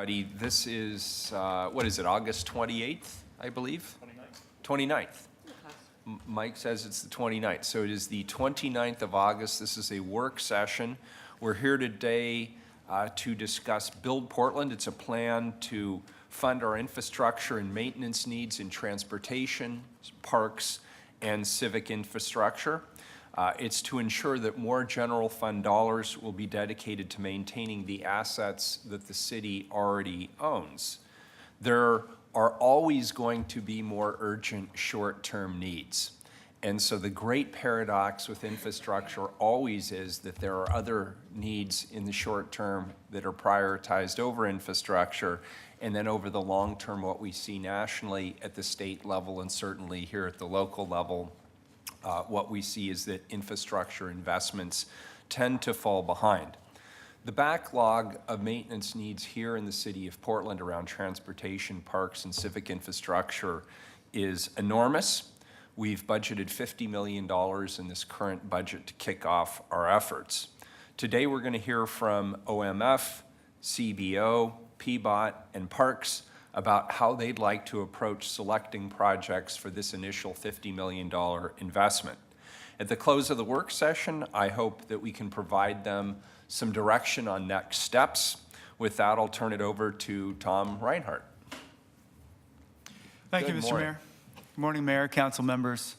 everybody. This is, what is it, August 28th, I believe? 29th. Mike says it's the 29th. So it is the 29th of August. This is a work session. We're here today to discuss Build Portland. It's a plan to fund our infrastructure and maintenance needs in transportation, parks, and civic infrastructure. It's to ensure that more general fund dollars will be dedicated to maintaining the assets that the city already owns. There are always going to be more urgent short-term needs. And so the great paradox with infrastructure always is that there are other needs in the short term that are prioritized over infrastructure. And then over the long term, what we see nationally at the state level and certainly here at the local level, what we see is that infrastructure investments tend to fall behind. The backlog of maintenance needs here in the city of Portland around transportation, parks, and civic infrastructure is enormous. We've budgeted $50 million in this current budget to kick off our efforts. Today we're going to hear from OMF, CBO, Peapod, and Parks about how they'd like to approach selecting projects for this initial $50 million investment. At the close of the work session, I hope that we can provide them some direction on next steps. With that, I'll turn it over to Tom Reinhart. Thank you, Mr. morning. Mayor. Good morning, Mayor, council members.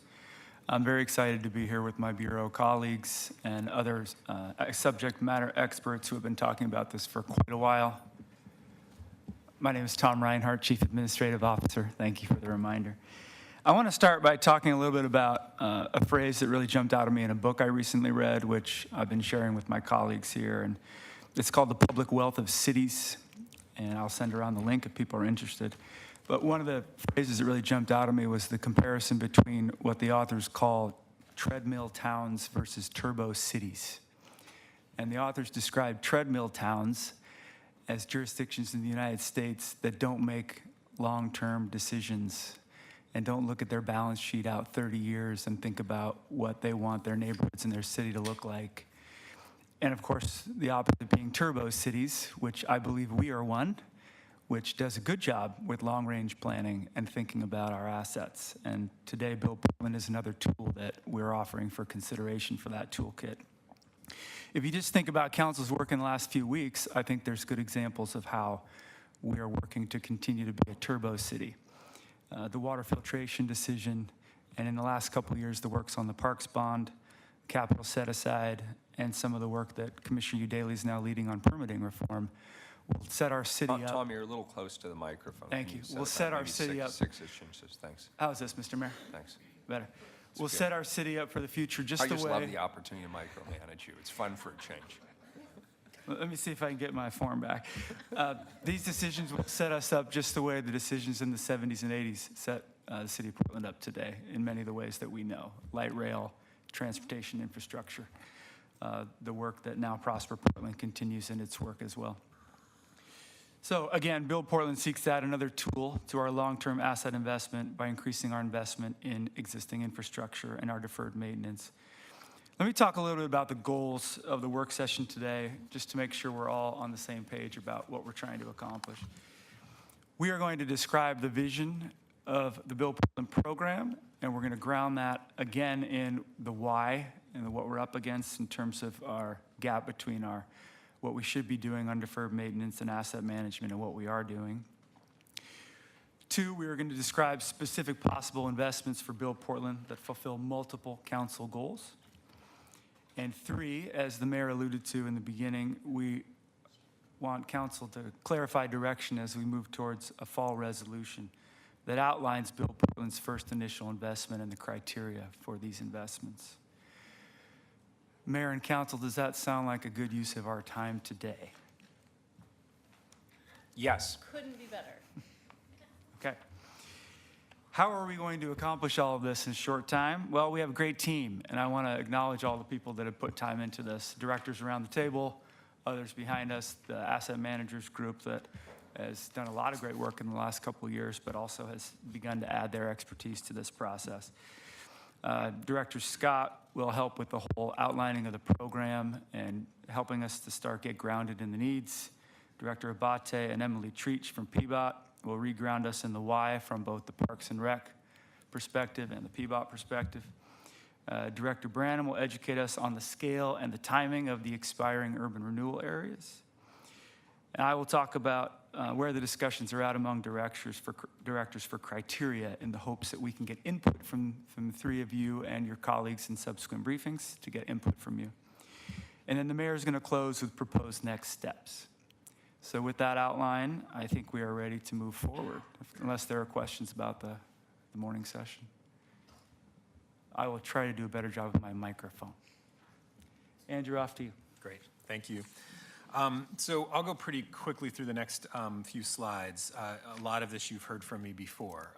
I'm very excited to be here with my Bureau colleagues and other subject matter experts who have been talking about this for quite a while. My name is Tom Reinhart, Chief Administrative Officer. Thank you for the reminder. I want to start by talking a little bit about a phrase that really jumped out at me in a book I recently read, which I've been sharing with my colleagues here. And it's called The Public Wealth of Cities. And I'll send around the link if people are interested. But one of the phrases that really jumped out at me was the comparison between what the authors call treadmill towns versus turbo cities. And the authors described treadmill towns as jurisdictions in the United States that don't make long-term decisions and don't look at their balance sheet out 30 years and think about what they want their neighborhoods and their city to look like. And of course, the opposite being turbo cities, which I believe we are one, which does a good job with long-range planning and thinking about our assets. And today, Build Portland is another tool that we're offering for consideration for that toolkit. If you just think about council's work in the last few weeks, I think there's good examples of how we are working to continue to be a turbo city. The water filtration decision, and in the last couple of years, the works on the parks bond, capital set aside, and some of the work that Commissioner Udaley is now leading on permitting reform will set our city up. Tom, you're a little close to the microphone. Thank you. We'll set our city up. 6 inches, thanks. How is this, Mr. Mayor? Thanks. Better. We'll set our city up for the future just the way. I just love the opportunity to micromanage you. It's fun for a change. Let me see if I can get my form back. These decisions will set us up just the way the decisions in the 70s and 80s set the city of Portland up today in many of the ways that we know. Light rail, transportation infrastructure. The work that now Prosper Portland continues in its work as well. So again, Build Portland seeks to add another tool to our long-term asset investment by increasing our investment in existing infrastructure and our deferred maintenance. Let me talk a little bit about the goals of the work session today, just to make sure we're all on the same page about what we're trying to accomplish. We are going to describe the vision of the Build Portland program, and we're going to ground that again in the why and what we're up against in terms of our gap between what we should be doing on deferred maintenance and asset management and what we are doing. 2, we are going to describe specific possible investments for Build Portland that fulfill multiple council goals. And 3, as the mayor alluded to in the beginning, we want council to clarify direction as we move towards a fall resolution that outlines Build Portland's first initial investment and the criteria for these investments. Mayor and council, does that sound like a good use of our time today? Yes. Couldn't be better. Okay. How are we going to accomplish all of this in a short time? Well, we have a great team, and I want to acknowledge all the people that have put time into this. Directors around the table, others behind us, the asset managers group that has done a lot of great work in the last couple of years, but also has begun to add their expertise to this process. Director Scott will help with the whole outlining of the program and helping us to start get grounded in the needs. Director Abate and Emily Treach from Peapod will reground us in the why from both the Parks and Rec perspective and the Peapod perspective. Director Branham will educate us on the scale and the timing of the expiring urban renewal areas. And I will talk about where the discussions are at among directors for criteria in the hopes that we can get input from the three of you and your colleagues in subsequent briefings to get input from you. And then the mayor is going to close with proposed next steps. So with that outline, I think we are ready to move forward, unless there are questions about the morning session. I will try to do a better job with my microphone. Andrew, off to you. Great, thank you. So I'll go pretty quickly through the next few slides. A lot of this you've heard from me before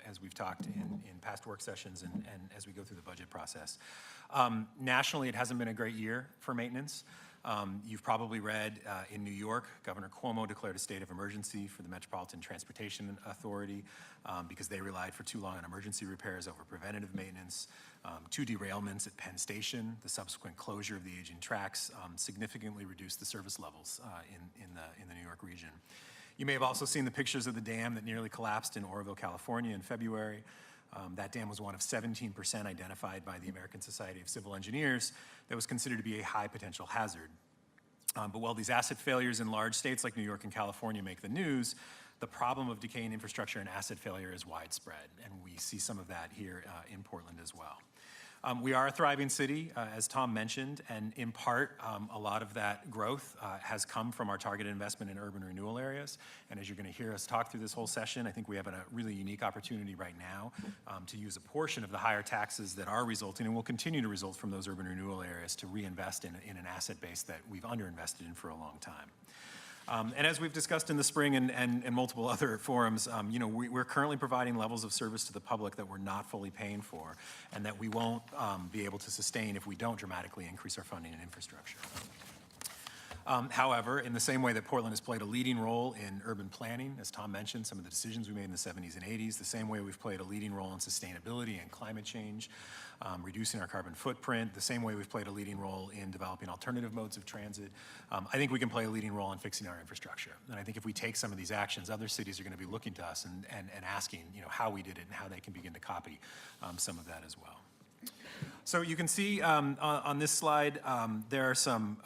as we've talked in past work sessions and as we go through the budget process. Nationally, it hasn't been a great year for maintenance. You've probably read in New York, Governor Cuomo declared a state of emergency for the Metropolitan Transportation Authority because they relied for too long on emergency repairs over preventative maintenance. 2 derailments at Penn Station, the subsequent closure of the aging tracks significantly reduced the service levels in the New York region. You may have also seen the pictures of the dam that nearly collapsed in Oroville, California in February. That dam was one of 17% identified by the American Society of Civil Engineers that was considered to be a high potential hazard. But while these asset failures in large states like New York and California make the news, the problem of decaying infrastructure and asset failure is widespread, and we see some of that here in Portland as well. We are a thriving city, as Tom mentioned, and in part, a lot of that growth has come from our targeted investment in urban renewal areas. And as you're going to hear us talk through this whole session, I think we have a really unique opportunity right now to use a portion of the higher taxes that are resulting and will continue to result from those urban renewal areas to reinvest in an asset base that we've underinvested in for a long time. And as we've discussed in the spring and multiple other forums, we're currently providing levels of service to the public that we're not fully paying for and that we won't be able to sustain if we don't dramatically increase our funding and infrastructure. However, in the same way that Portland has played a leading role in urban planning, as Tom mentioned, some of the decisions we made in the 70s and 80s, the same way we've played a leading role in sustainability and climate change, reducing our carbon footprint, the same way we've played a leading role in developing alternative modes of transit, I think we can play a leading role in fixing our infrastructure. And I think if we take some of these actions, other cities are going to be looking to us and asking, how we did it and how they can begin to copy some of that as well. So you can see on this slide, there are some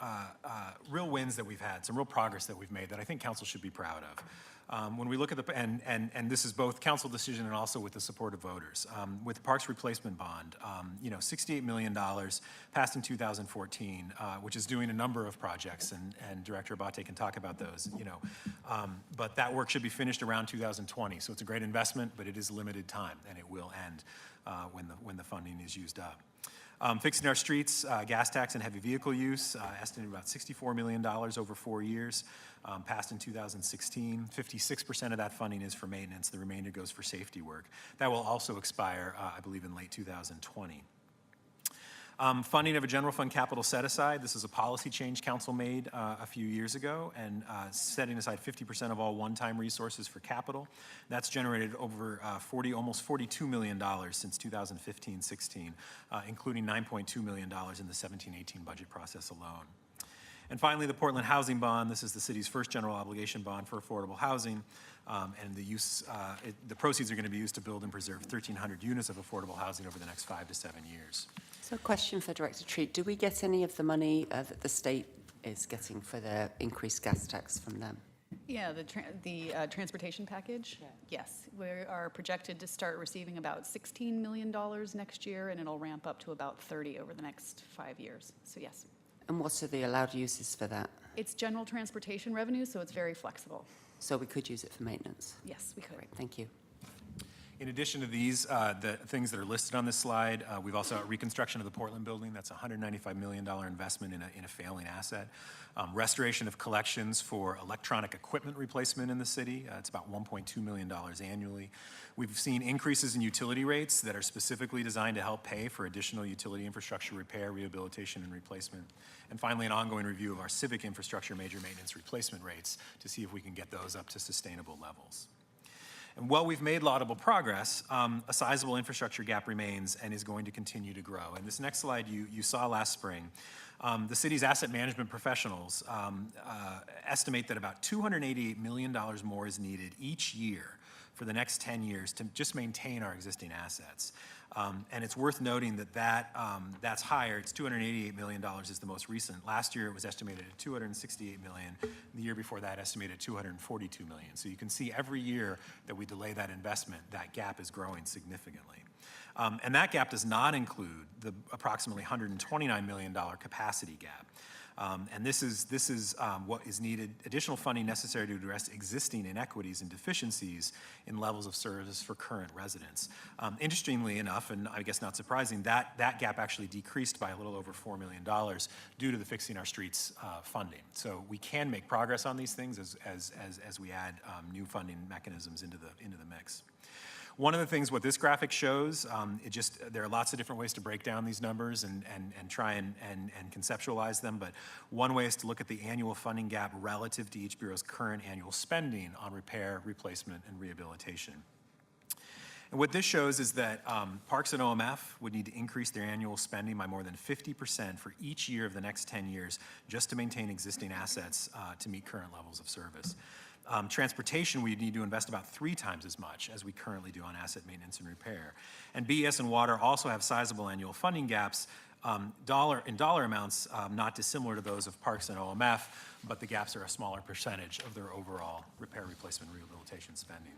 real wins that we've had, some real progress that we've made that I think council should be proud of. When we look at and this is both council decision and also with the support of voters. With the Parks Replacement Bond, $68 million passed in 2014, which is doing a number of projects, and Director Abate can talk about those, but that work should be finished around 2020. So it's a great investment, but it is limited time, and it will end when the funding is used up. Fixing our streets, gas tax and heavy vehicle use, estimated about $64 million over 4 years, passed in 2016. 56% of that funding is for maintenance. The remainder goes for safety work. That will also expire, I believe, in late 2020. Funding of a general fund capital set aside. This is a policy change council made a few years ago, and setting aside 50% of all one-time resources for capital. That's generated over almost $42 million since 2015-16, including $9.2 million in the 17-18 budget process alone. And finally, the Portland Housing Bond. This is the city's first general obligation bond for affordable housing, and the proceeds are going to be used to build and preserve 1,300 units of affordable housing over the next 5 to 7 years. So a question for Director Treat. Do we get any of the money that the state is getting for the increased gas tax from them? Yeah, the transportation package? Yeah. Yes, we are projected to start receiving about $16 million next year, and it'll ramp up to about 30 over the next 5 years. So yes. And what are the allowed uses for that? It's general transportation revenue, so it's very flexible. So we could use it for maintenance? Yes, we could. Great, thank you. In addition to these, the things that are listed on this slide, we've also got reconstruction of the Portland building. That's a $195 million investment in a failing asset. Restoration of collections for electronic equipment replacement in the city. It's about $1.2 million annually. We've seen increases in utility rates that are specifically designed to help pay for additional utility infrastructure repair, rehabilitation, and replacement. And finally, an ongoing review of our civic infrastructure major maintenance replacement rates to see if we can get those up to sustainable levels. And while we've made laudable progress, a sizable infrastructure gap remains and is going to continue to grow. And this next slide you saw last spring. The city's asset management professionals estimate that about $288 million more is needed each year for the next 10 years to just maintain our existing assets. And it's worth noting that that's higher. It's $288 million is the most recent. Last year, it was estimated at $268 million. The year before that, estimated at $242 million. So you can see every year that we delay that investment, that gap is growing significantly. And that gap does not include the approximately $129 million capacity gap. And this is what is needed, additional funding necessary to address existing inequities and deficiencies in levels of service for current residents. Interestingly enough, and I guess not surprising, that gap actually decreased by a little over $4 million due to the Fixing Our Streets funding. So we can make progress on these things as we add new funding mechanisms into the mix. One of the things what this graphic shows, there are lots of different ways to break down these numbers and try and conceptualize them, but one way is to look at the annual funding gap relative to each bureau's current annual spending on repair, replacement, and rehabilitation. And what this shows is that Parks and OMF would need to increase their annual spending by more than 50% for each year of the next 10 years just to maintain existing assets to meet current levels of service. Transportation, we need to invest about 3 times as much as we currently do on asset maintenance and repair. And BES and water also have sizable annual funding gaps, in dollar amounts not dissimilar to those of Parks and OMF, but the gaps are a smaller percentage of their overall repair, replacement, rehabilitation spending.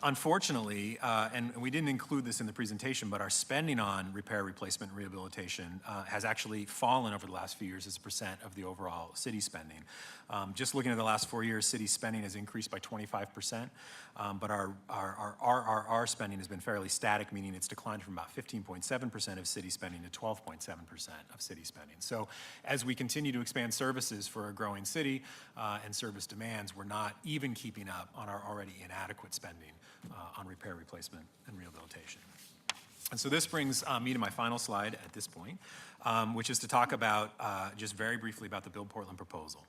Unfortunately, and we didn't include this in the presentation, but our spending on repair, replacement, and rehabilitation has actually fallen over the last few years as a percent of the overall city spending. Just looking at the last 4 years, city spending has increased by 25%, but our RRR spending has been fairly static, meaning it's declined from about 15.7% of city spending to 12.7% of city spending. So as we continue to expand services for a growing city and service demands, we're not even keeping up on our already inadequate spending on repair, replacement, and rehabilitation. And so this brings me to my final slide at this point, which is to talk about, just very briefly about the Build Portland proposal.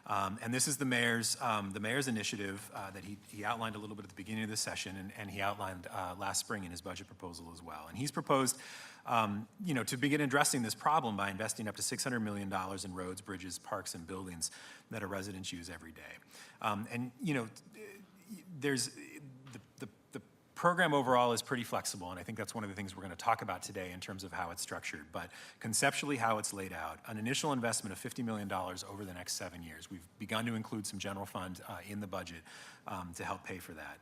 And this is the mayor's initiative that he outlined a little bit at the beginning of the session, and he outlined last spring in his budget proposal as well. And he's proposed, to begin addressing this problem by investing up to $600 million in roads, bridges, parks, and buildings that our residents use every day. There's the program overall is pretty flexible, and I think that's one of the things we're going to talk about today in terms of how it's structured. But conceptually, how it's laid out, an initial investment of $50 million over the next 7 years. We've begun to include some general fund in the budget to help pay for that.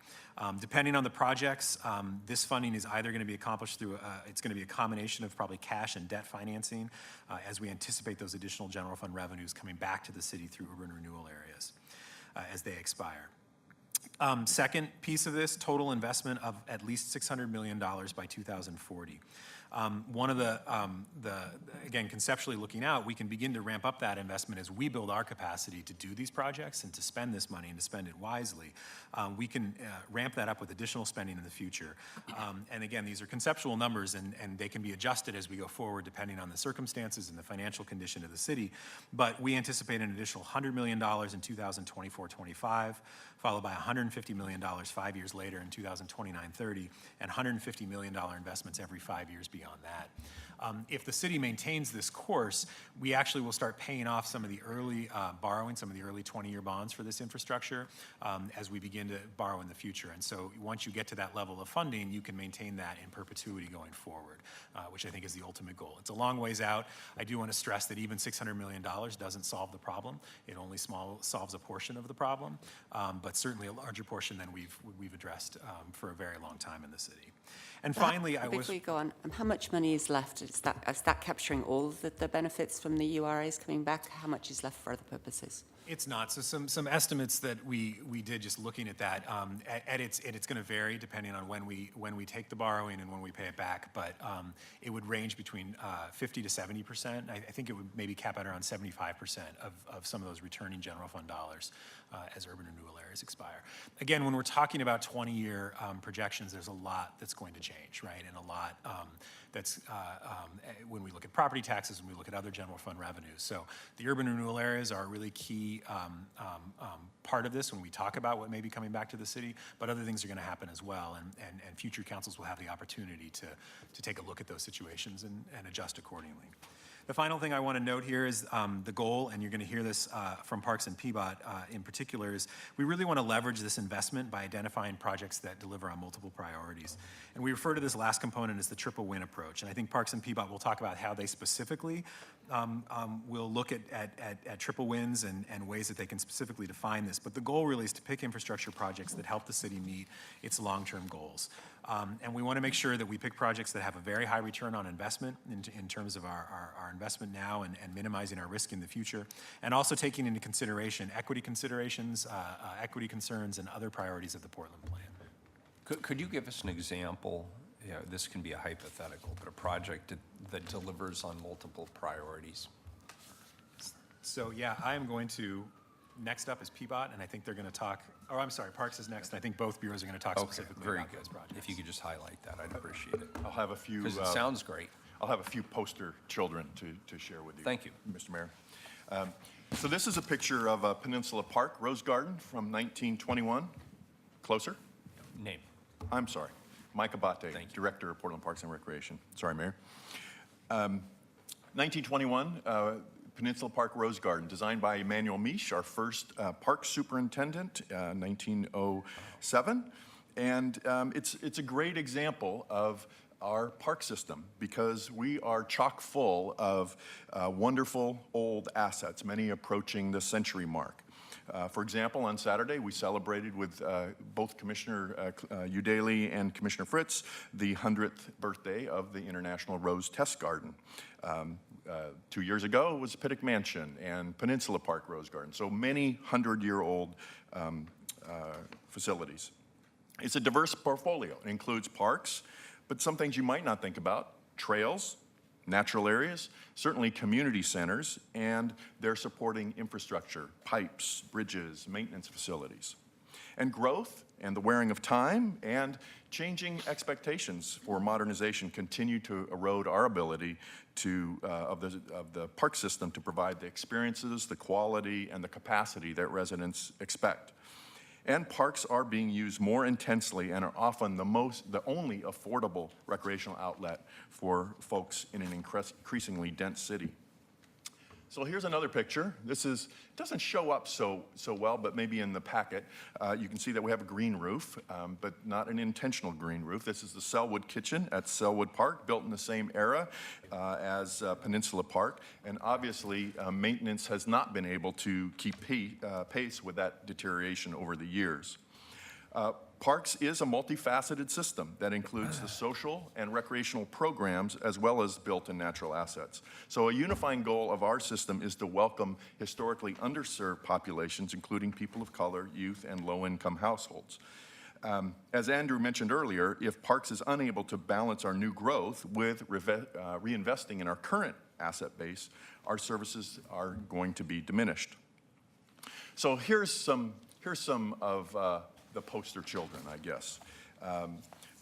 Depending on the projects, this funding is either going to be accomplished through, it's going to be a combination of probably cash and debt financing as we anticipate those additional general fund revenues coming back to the city through urban renewal areas as they expire. Second piece of this, total investment of at least $600 million by 2040. One of again, conceptually looking out, we can begin to ramp up that investment as we build our capacity to do these projects and to spend this money and to spend it wisely. We can ramp that up with additional spending in the future. And again, these are conceptual numbers, and they can be adjusted as we go forward depending on the circumstances and the financial condition of the city. But we anticipate an additional $100 million in 2024-25, followed by $150 million 5 years later in 2029-30, and $150 million investments every 5 years beyond that. If the city maintains this course, we actually will start paying off some of the early borrowing, some of the early 20-year bonds for this infrastructure as we begin to borrow in the future. And so once you get to that level of funding, you can maintain that in perpetuity going forward, which I think is the ultimate goal. It's a long ways out. I do want to stress that even $600 million doesn't solve the problem. It only solves a portion of the problem, but certainly a larger portion than we've addressed for a very long time in the city. And finally, Before you go on, how much money is left? Is that capturing all the benefits from the URAs coming back? How much is left for other purposes? It's not. So some estimates that we did just looking at that, it's going to vary depending on when we take the borrowing and when we pay it back, but it would range between 50 to 70%. I think it would maybe cap out around 75% of some of those returning general fund dollars as urban renewal areas expire. Again, when we're talking about 20-year projections, there's a lot that's going to change, right? And a lot that's when we look at property taxes, when we look at other general fund revenues. So the urban renewal areas are a really key part of this when we talk about what may be coming back to the city, but other things are going to happen as well, and future councils will have the opportunity to take a look at those situations and adjust accordingly. The final thing I want to note here is the goal, and you're going to hear this from Parks and Peapod in particular, is we really want to leverage this investment by identifying projects that deliver on multiple priorities. And we refer to this last component as the triple win approach. And I think Parks and Peapod will talk about how they specifically will look at triple wins and ways that they can specifically define this. But the goal really is to pick infrastructure projects that help the city meet its long-term goals. And we want to make sure that we pick projects that have a very high return on investment in terms of our investment now and minimizing our risk in the future, and also taking into consideration equity considerations, equity concerns, and other priorities of the Portland plan. Could you give us an example? You know, this can be a hypothetical, but a project that delivers on multiple priorities. So yeah, I am going to, next up is Peapod, and I think they're going to talk, oh, I'm sorry, Parks is next. I think both bureaus are going to talk Okay, specifically very about good. those projects. If you could just highlight that, I'd appreciate it. I'll have a few. Because it sounds great. I'll have a few poster children to share with you. Thank you. Mr. Mayor. So this is a picture of Peninsula Park Rose Garden from 1921. Closer? Name. I'm sorry. Mike Abate, Thank you. Director of Portland Parks and Recreation. Sorry, Mayor. 1921, Peninsula Park Rose Garden, designed by Emmanuel Misch, our first park superintendent, 1907. And it's a great example of our park system because we are chock full of wonderful old assets, many approaching the century mark. For example, on Saturday, we celebrated with both Commissioner Udaley and Commissioner Fritz the 100th birthday of the International Rose Test Garden. 2 years ago, it was Pittock Mansion and Peninsula Park Rose Garden, so many 100-year-old facilities. It's a diverse portfolio. It includes parks, but some things you might not think about, trails, natural areas, certainly community centers, and their supporting infrastructure, pipes, bridges, maintenance facilities. And growth and the wearing of time and changing expectations for modernization continue to erode our ability of the park system to provide the experiences, the quality, and the capacity that residents expect. And parks are being used more intensely and are often the only affordable recreational outlet for folks in an increasingly dense city. So here's another picture. It doesn't show up so well, but maybe in the packet. You can see that we have a green roof, but not an intentional green roof. This is the Selwood Kitchen at Selwood Park, built in the same era as Peninsula Park. And obviously, maintenance has not been able to keep pace with that deterioration over the years. Parks is a multifaceted system that includes the social and recreational programs as well as built and natural assets. So a unifying goal of our system is to welcome historically underserved populations, including people of color, youth, and low-income households. As Andrew mentioned earlier, if Parks is unable to balance our new growth with reinvesting in our current asset base, our services are going to be diminished. So here's some of the poster children, I guess.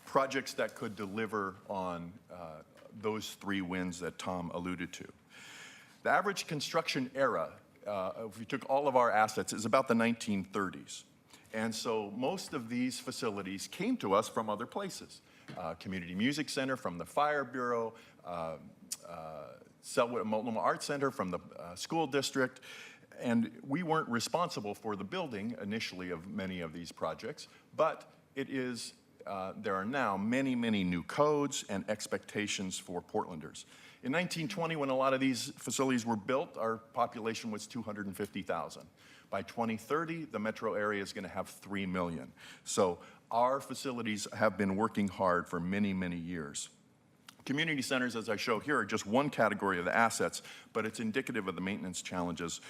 Projects that could deliver on those 3 wins that Tom alluded to. The average construction era, if we took all of our assets, is about the 1930s. And so most of these facilities came to us from other places. Community Music Center from the Fire Bureau, Selwood Multnomah Arts Center from the school district. And we weren't responsible for the building initially of many of these projects, but there are now many, many new codes and expectations for Portlanders. In 1920, when a lot of these facilities were built, our population was 250,000. By 2030, the metro area is going to have 3 million. So our facilities have been working hard for many, many years. Community centers, as I show here, are just one category of the assets, but it's indicative of the maintenance challenges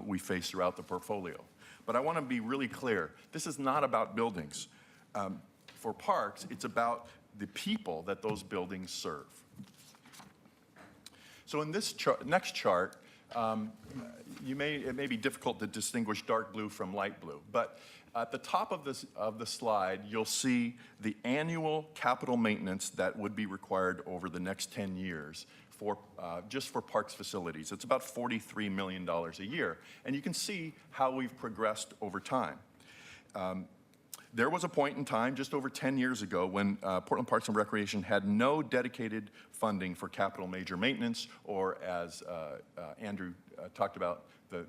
we face throughout the portfolio. But I want to be really clear. This is not about buildings. For parks, it's about the people that those buildings serve. So in this next chart, It may be difficult to distinguish dark blue from light blue, but at the top of the slide, you'll see the annual capital maintenance that would be required over the next 10 years for, just for parks facilities. It's about $43 million a year. And you can see how we've progressed over time. There was a point in time, just over 10 years ago, when Portland Parks and Recreation had no dedicated funding for capital major maintenance, or as Andrew talked about, the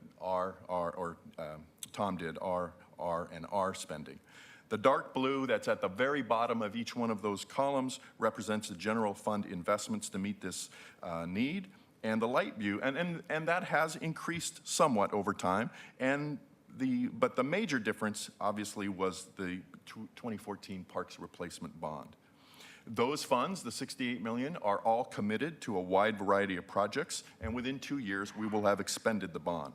Tom did, R&R spending. The dark blue that's at the very bottom of each one of those columns represents the general fund investments to meet this need. And the light blue, and that has increased somewhat over time. But the major difference, obviously, was the 2014 Parks Replacement Bond. Those funds, the $68 million, are all committed to a wide variety of projects, and within 2 years, we will have expended the bond.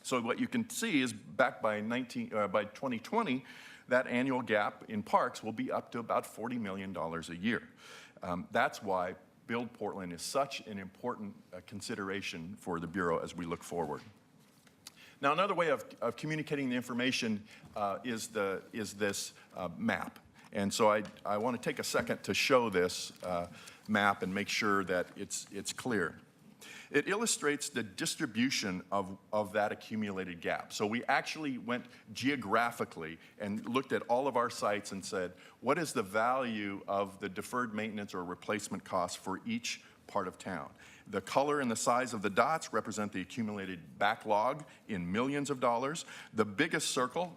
So what you can see is back by 2020, that annual gap in parks will be up to about $40 million a year. That's why Build Portland is such an important consideration for the Bureau as we look forward. Now, another way of communicating the information is this map. And so I want to take a second to show this map and make sure that it's clear. It illustrates the distribution of that accumulated gap. So we actually went geographically and looked at all of our sites and said, what is the value of the deferred maintenance or replacement costs for each part of town? The color and the size of the dots represent the accumulated backlog in millions of dollars. The biggest circle,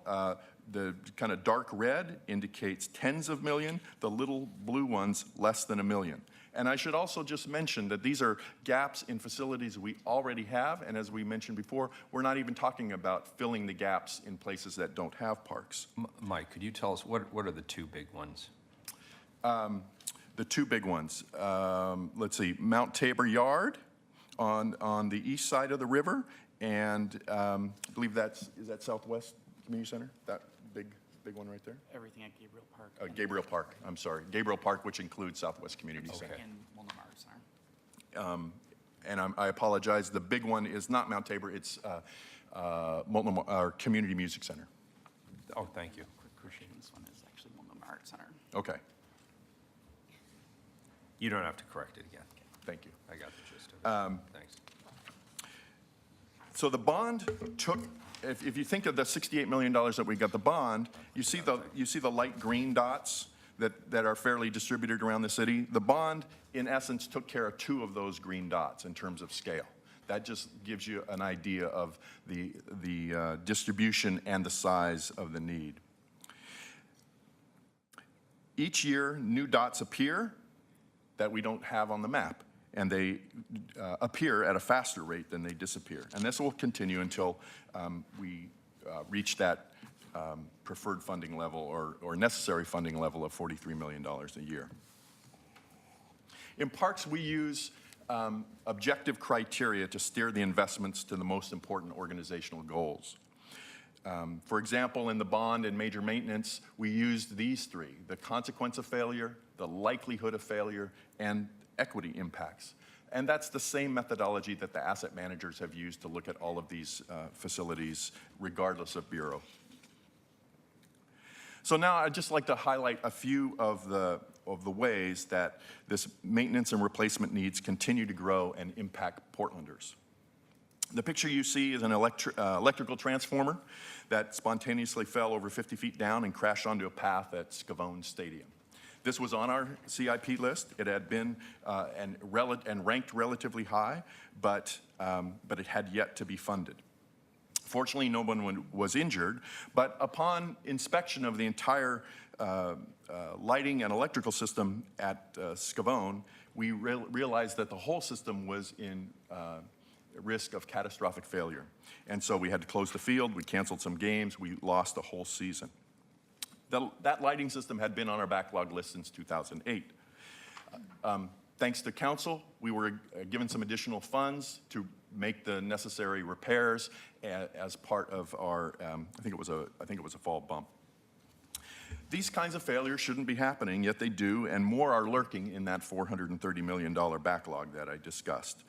the kind of dark red, indicates tens of millions. The little blue ones, less than $1 million. And I should also just mention that these are gaps in facilities we already have, and as we mentioned before, we're not even talking about filling the gaps in places that don't have parks. Mike, could you tell us what are the two big ones? The two big ones, let's see, Mount Tabor Yard on the east side of the river, and I believe is that Southwest Community Center, that big one right there? Everything at Gabriel Park. Gabriel Park, I'm sorry. Gabriel Park, which includes Southwest Community Center. And Multnomah Arts Center. And I apologize, the big one is not Mount Tabor, it's Multnomah, our Community Music Center. Oh, thank you. Quick correction, this one is actually Multnomah Arts Center. Okay, You don't have to correct it again. thank you. I got the gist of it. Thanks. So the bond took, if you think of the $68 million that we got the bond, you see the light green dots that are fairly distributed around the city. The bond, in essence, took care of 2 of those green dots in terms of scale. That just gives you an idea of the distribution and the size of the need. Each year, new dots appear that we don't have on the map, and they appear at a faster rate than they disappear. And this will continue until we reach that preferred funding level or necessary funding level of $43 million a year. In parks, we use objective criteria to steer the investments to the most important organizational goals. For example, in the bond and major maintenance, we used these 3: the consequence of failure, the likelihood of failure, and equity impacts. And that's the same methodology that the asset managers have used to look at all of these facilities, regardless of bureau. So now I'd just like to highlight a few of the ways that this maintenance and replacement needs continue to grow and impact Portlanders. The picture you see is an electrical transformer that spontaneously fell over 50 feet down and crashed onto a path at Scavone Stadium. This was on our CIP list. It had been and ranked relatively high, but it had yet to be funded. Fortunately, no one was injured, but upon inspection of the entire lighting and electrical system at Scavone, we realized that the whole system was in risk of catastrophic failure. And so we had to close the field, we canceled some games, we lost a whole season. That lighting system had been on our backlog list since 2008. Thanks to council, we were given some additional funds to make the necessary repairs as part of our, I think it was a fall bump. These kinds of failures shouldn't be happening, yet they do, and more are lurking in that $430 million backlog that I discussed.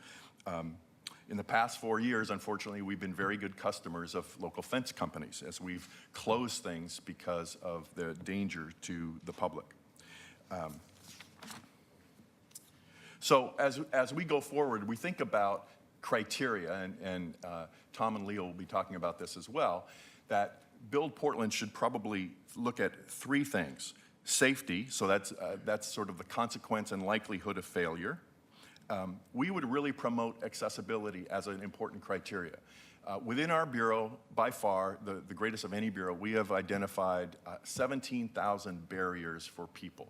In the past 4 years, unfortunately, we've been very good customers of local fence companies as we've closed things because of the danger to the public. So as we go forward, we think about criteria, and Tom and Leo will be talking about this as well, that Build Portland should probably look at 3 things. Safety, so that's sort of the consequence and likelihood of failure. We would really promote accessibility as an important criteria. Within our bureau, by far, the greatest of any bureau, we have identified 17,000 barriers for people.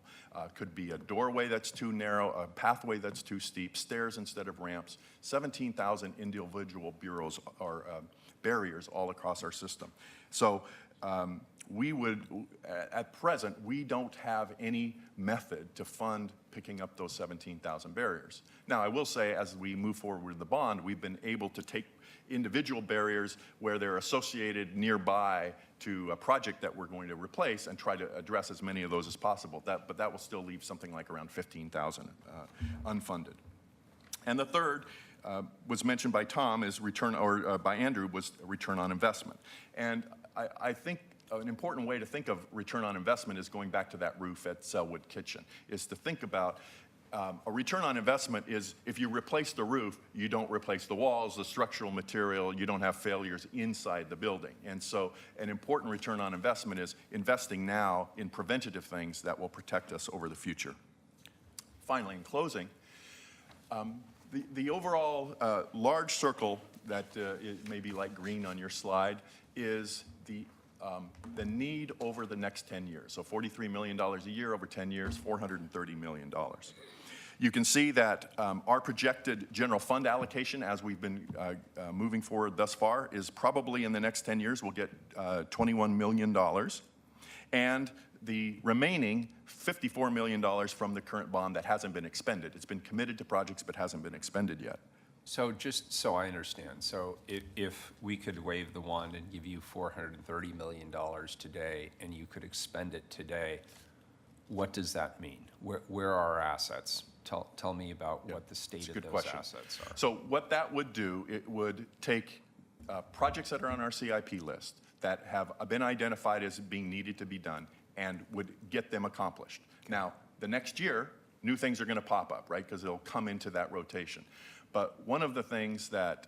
Could be a doorway that's too narrow, a pathway that's too steep, stairs instead of ramps. 17,000 individual bureaus or barriers all across our system. So we would, at present, we don't have any method to fund picking up those 17,000 barriers. Now, I will say, as we move forward with the bond, we've been able to take individual barriers where they're associated nearby to a project that we're going to replace and try to address as many of those as possible. But that will still leave something like around 15,000 unfunded. And the third was mentioned by Tom is return, or by Andrew, was return on investment. And I think an important way to think of return on investment is going back to that roof at Selwood Kitchen, is to think about a return on investment is if you replace the roof, you don't replace the walls, the structural material, you don't have failures inside the building. And so an important return on investment is investing now in preventative things that will protect us over the future. Finally, in closing, the overall large circle that it may be light green on your slide is the need over the next 10 years. So $43 million a year over 10 years, $430 million. You can see that our projected general fund allocation as we've been moving forward thus far is probably in the next 10 years we'll get $21 million. And the remaining $54 million from the current bond that hasn't been expended. It's been committed to projects but hasn't been expended yet. So just so I understand, so if we could wave the wand and give you $430 million today and you could expend it today, what does that mean? Where are our assets? Tell me about what the state of those assets are. So what that would do, it would take projects that are on our CIP list that have been identified as being needed to be done and would get them accomplished. Now, the next year, new things are going to pop up, right? Because they'll come into that rotation. But one of the things that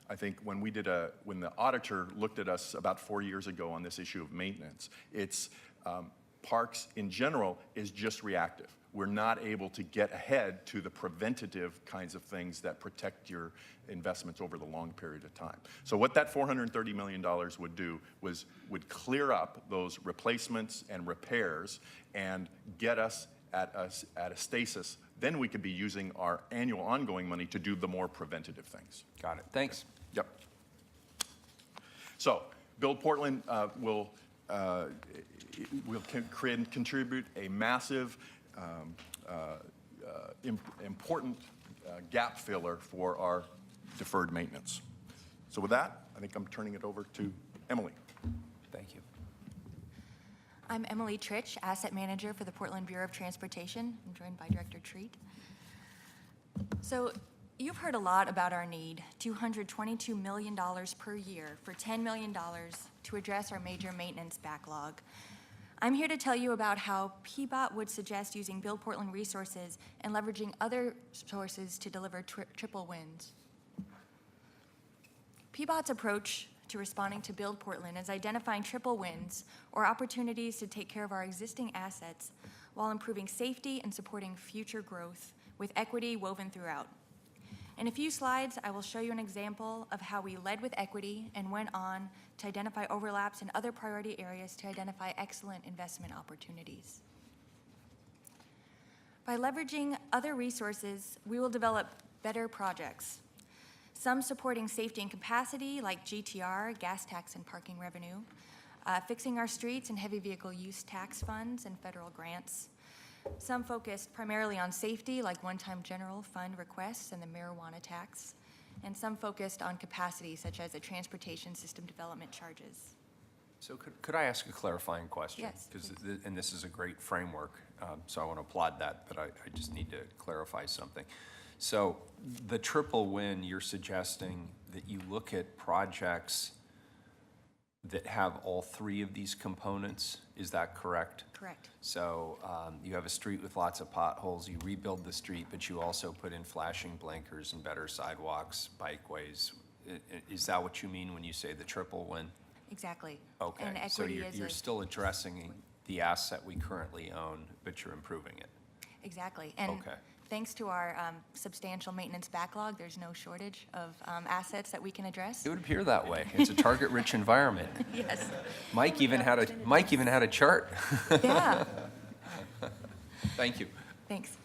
I think when the auditor looked at us about 4 years ago on this issue of maintenance, it's parks in general is just reactive. We're not able to get ahead to the preventative kinds of things that protect your investments over the long period of time. So what that $430 million would do would clear up those replacements and repairs and get us at a stasis. Then we could be using our annual ongoing money to do the more preventative things. Got it. Thanks. Yep. So Build Portland will contribute a massive, important gap filler for our deferred maintenance. So with that, I think I'm turning it over to Emily. Thank you. I'm Emily Tritch, Asset Manager for the Portland Bureau of Transportation. I'm joined by Director Treat. So you've heard a lot about our need, $222 million per year for $10 million to address our major maintenance backlog. I'm here to tell you about how Peapod would suggest using Build Portland resources and leveraging other sources to deliver triple wins. Peapod's approach to responding to Build Portland is identifying triple wins or opportunities to take care of our existing assets while improving safety and supporting future growth with equity woven throughout. In a few slides, I will show you an example of how we led with equity and went on to identify overlaps in other priority areas to identify excellent investment opportunities. By leveraging other resources, we will develop better projects, some supporting safety and capacity like GTR, gas tax and parking revenue, fixing our streets and heavy vehicle use tax funds and federal grants, some focused primarily on safety like one-time general fund requests and the marijuana tax, and some focused on capacity such as the transportation system development charges. So could I ask a clarifying question? Yes, And this is a great framework, so I want to applaud that, but I just need to clarify something. So the triple win, you're suggesting that you look at projects that have all three of these components, is that correct? Correct. So you have a street with lots of potholes, you rebuild the street, but you also put in flashing blinkers and better sidewalks, bikeways. Is that what you mean when you say the triple win? Exactly. Okay, And so equity you're, is you're still addressing the asset we currently own, but you're improving it. Exactly. And Okay. thanks to our substantial maintenance backlog, there's no shortage of assets that we can address. It would appear that way. It's a target-rich environment. Yes. Mike even had a chart. Yeah. Thank you. Thanks.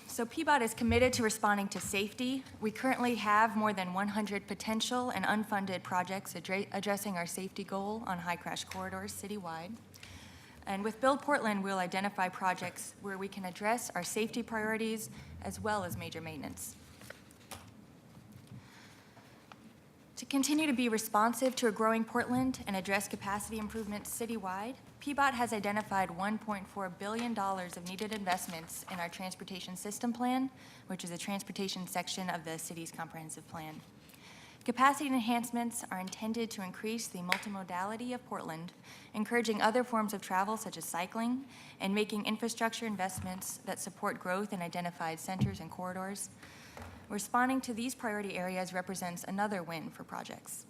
So Peapod is committed to responding to safety. We currently have more than 100 potential and unfunded projects addressing our safety goal on high crash corridors citywide. And with Build Portland, we'll identify projects where we can address our safety priorities as well as major maintenance. To continue to be responsive to a growing Portland and address capacity improvements citywide, Peapod has identified $1.4 billion of needed investments in our transportation system plan, which is a transportation section of the city's comprehensive plan. Capacity enhancements are intended to increase the multimodality of Portland, encouraging other forms of travel such as cycling, and making infrastructure investments that support growth in identified centers and corridors. Responding to these priority areas represents another win for projects.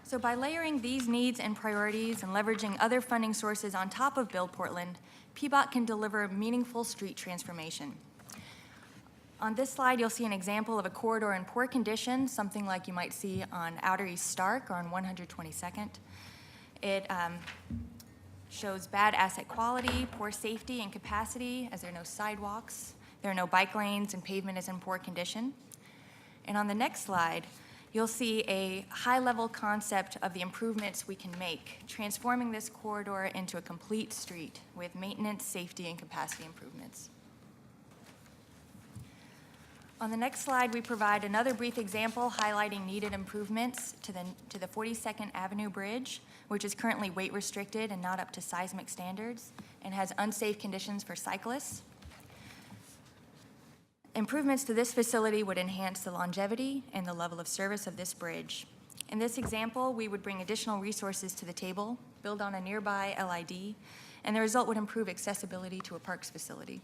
So by layering these needs and priorities and leveraging other funding sources on top of Build Portland, Peapod can deliver meaningful street transformation. On this slide, you'll see an example of a corridor in poor condition, something like you might see on Outer East Stark or on 122nd. It shows bad asset quality, poor safety and capacity, as there are no sidewalks. There are no bike lanes and pavement is in poor condition. And on the next slide, you'll see a high-level concept of the improvements we can make, transforming this corridor into a complete street with maintenance, safety, and capacity improvements. On the next slide, we provide another brief example highlighting needed improvements to the 42nd Avenue Bridge, which is currently weight restricted and not up to seismic standards and has unsafe conditions for cyclists. Improvements to this facility would enhance the longevity and the level of service of this bridge. In this example, we would bring additional resources to the table, build on a nearby LID, and the result would improve accessibility to a parks facility.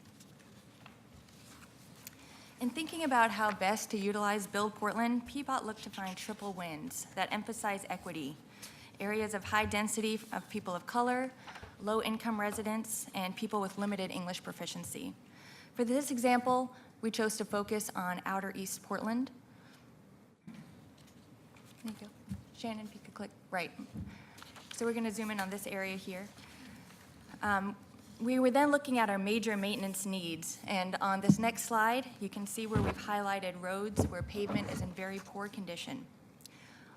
In thinking about how best to utilize Build Portland, Peapod looked to find triple wins that emphasize equity, areas of high density of people of color, low-income residents, and people with limited English proficiency. For this example, we chose to focus on Outer East Portland. There you go. Shannon, if you could click right. So we're going to zoom in on this area here. We were then looking at our major maintenance needs, and on this next slide, you can see where we've highlighted roads where pavement is in very poor condition.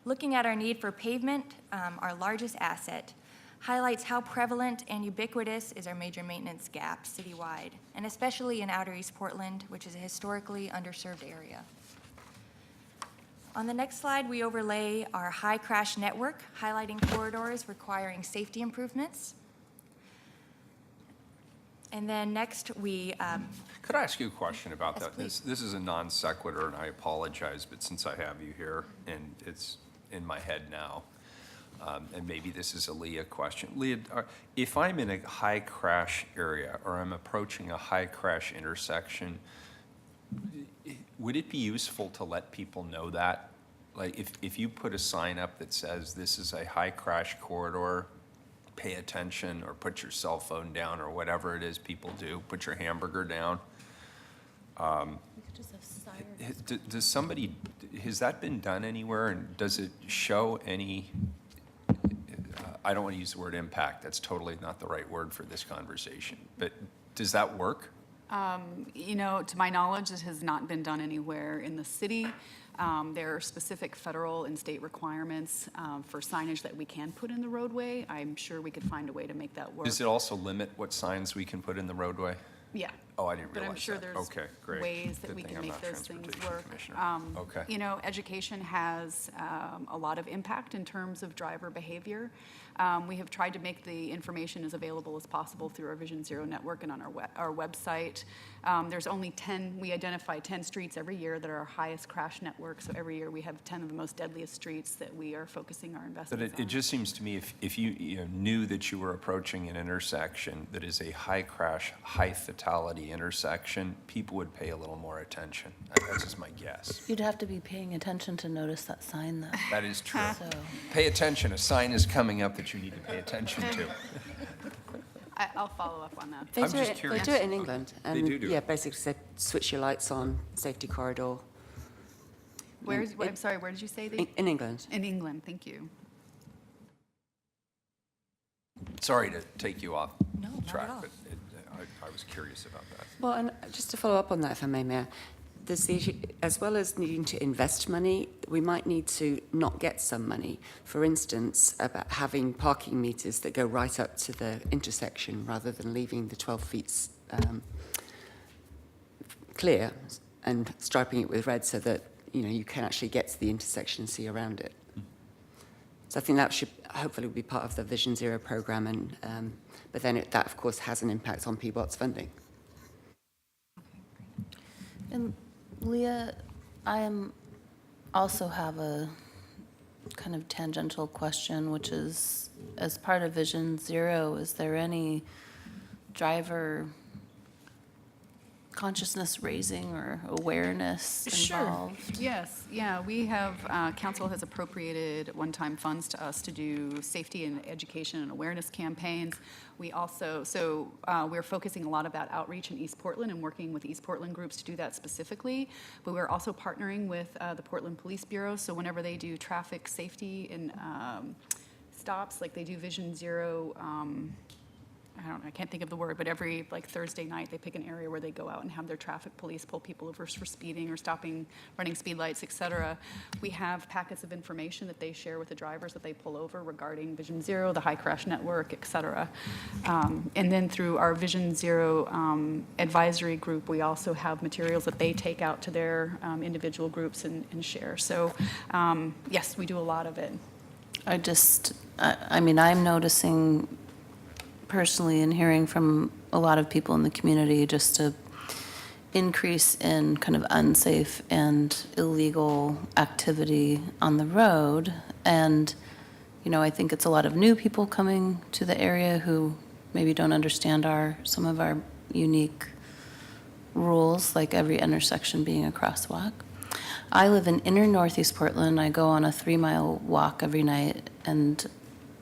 Looking at our need for pavement, our largest asset, highlights how prevalent and ubiquitous is our major maintenance gap citywide, and especially in Outer East Portland, which is a historically underserved area. On the next slide, we overlay our high crash network, highlighting corridors requiring safety improvements. And then next, we... Could I ask you a question about Yes, that? please. This is a non sequitur, and I apologize, but since I have you here, and it's in my head now, and maybe this is a Leah question. Leah, if I'm in a high crash area or I'm approaching a high crash intersection, would it be useful to let people know that? Like if you put a sign up that says this is a high crash corridor, pay attention, or put your cell phone down, or whatever it is people do, put your hamburger down. Does somebody, has that been done anywhere, and does it show any, I don't want to use the word impact, that's totally not the right word for this conversation, but does that work? You know, to my knowledge, it has not been done anywhere in the city. There are specific federal and state requirements for signage that we can put in the roadway. I'm sure we could find a way to make that work. Does it also limit what signs we can put in the roadway? Yeah, Oh, I didn't But realize I'm sure that. there's Okay, great. ways that Good we thing can I'm make not those things Transportation work. Commissioner. Okay. You know, education has a lot of impact in terms of driver behavior. We have tried to make the information as available as possible through our Vision Zero network and on our website. There's only 10, we identify 10 streets every year that are our highest crash network. So every year we have 10 of the most deadliest streets that we are focusing our But investments on. it just seems to me if you know, knew that you were approaching an intersection that is a high crash, high fatality intersection, people would pay a little more attention. That's just my guess. You'd have to be paying attention to notice that sign, though. That is true. So, Pay attention, a sign is coming up that you need to pay attention to. I'll follow up on that. They I'm do just it. They curious. do it in England. They do Yeah, it. basically said switch your lights on, safety corridor. I'm sorry, where did you say In England. In England, thank you. Sorry to take you off No, not at track, all. but I was curious about that. Well, and just to follow up on that, if I may, Mayor, there's the issue, as well as needing to invest money, we might need to not get some money. For instance, about having parking meters that go right up to the intersection rather than leaving the 12 feet clear and striping it with red so that, you know, you can actually get to the intersection and see around it. So I think that should hopefully be part of the Vision Zero program, and but then that of course has an impact on Peapod's funding. and Leah, also have a kind of tangential question, which is, as part of Vision Zero, is there any driver consciousness raising or awareness involved? Yes, yeah, we have, council has appropriated one-time funds to us to do safety and education and awareness campaigns. We also, we're focusing a lot of that outreach in East Portland and working with East Portland groups to do that specifically. But we're also partnering with the Portland Police Bureau, so whenever they do traffic safety and stops, like they do Vision Zero, I can't think of the word, but every like Thursday night, they pick an area where they go out and have their traffic police pull people over for speeding or stopping, running speed lights, et cetera. We have packets of information that they share with the drivers that they pull over regarding Vision Zero, the high crash network, et cetera. And then through our Vision Zero advisory group, we also have materials that they take out to their individual groups and share. So yes, we do a lot of it. I mean, I'm noticing personally and hearing from a lot of people in the community just a increase in kind of unsafe and illegal activity on the road. And, you know, I think it's a lot of new people coming to the area who maybe don't understand some of our unique rules, like every intersection being a crosswalk. I live in inner Northeast Portland. I go on a 3-mile walk every night, and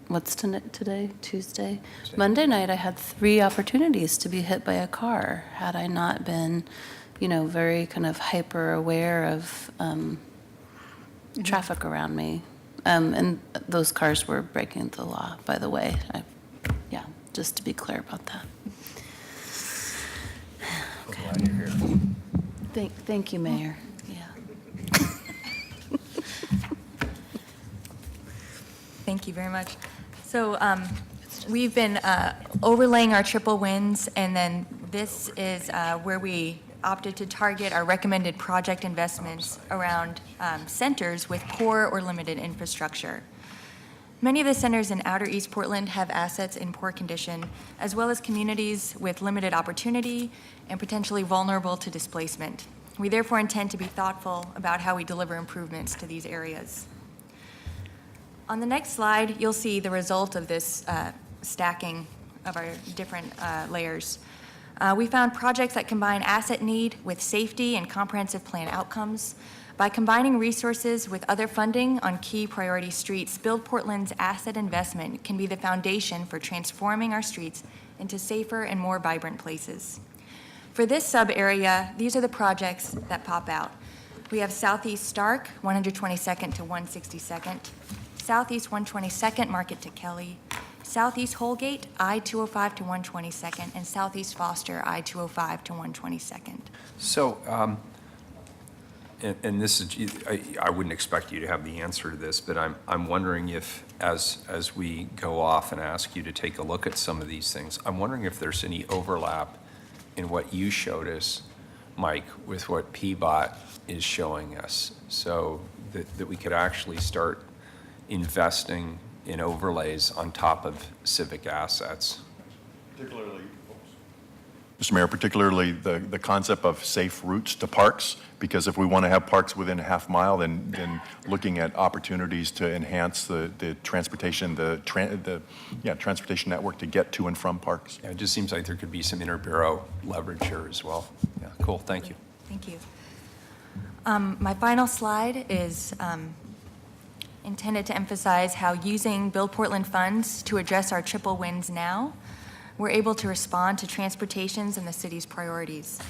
what's today? Tuesday? Monday night, I had 3 opportunities to be hit by a car had I not been, you know, very kind of hyper aware of traffic around me. And those cars were breaking the law, by the way. Yeah, just to be clear about that. I'm glad you're here. Thank you, Mayor. Yeah. Thank you very much. So we've been overlaying our triple wins, and then this is where we opted to target our recommended project investments around centers with poor or limited infrastructure. Many of the centers in outer East Portland have assets in poor condition, as well as communities with limited opportunity and potentially vulnerable to displacement. We therefore intend to be thoughtful about how we deliver improvements to these areas. On the next slide, you'll see the result of this stacking of our different layers. We found projects that combine asset need with safety and comprehensive plan outcomes. By combining resources with other funding on key priority streets, Build Portland's asset investment can be the foundation for transforming our streets into safer and more vibrant places. For this sub-area, these are the projects that pop out. We have Southeast Stark, 122nd to 162nd, Southeast 122nd, Market to Kelly, Southeast Holgate, I-205 to 122nd, and Southeast Foster, I-205 to 122nd. So, and this is, I wouldn't expect you to have the answer to this, but I'm wondering if, as we go off and ask you to take a look at some of these things, I'm wondering if there's any overlap in what you showed us, Mike, with what Peapod is showing us, so that we could actually start investing in overlays on top of civic assets. Particularly, Mr. Mayor, particularly the concept of safe routes to parks, because if we want to have parks within a half mile, then looking at opportunities to enhance the transportation, transportation network to get to and from parks. Yeah, it just seems like there could be some inter-bureau leverage here as well. Yeah, cool, thank you. Thank you. My final slide is intended to emphasize how using Build Portland funds to address our triple wins now, we're able to respond to transportation's and the city's priorities.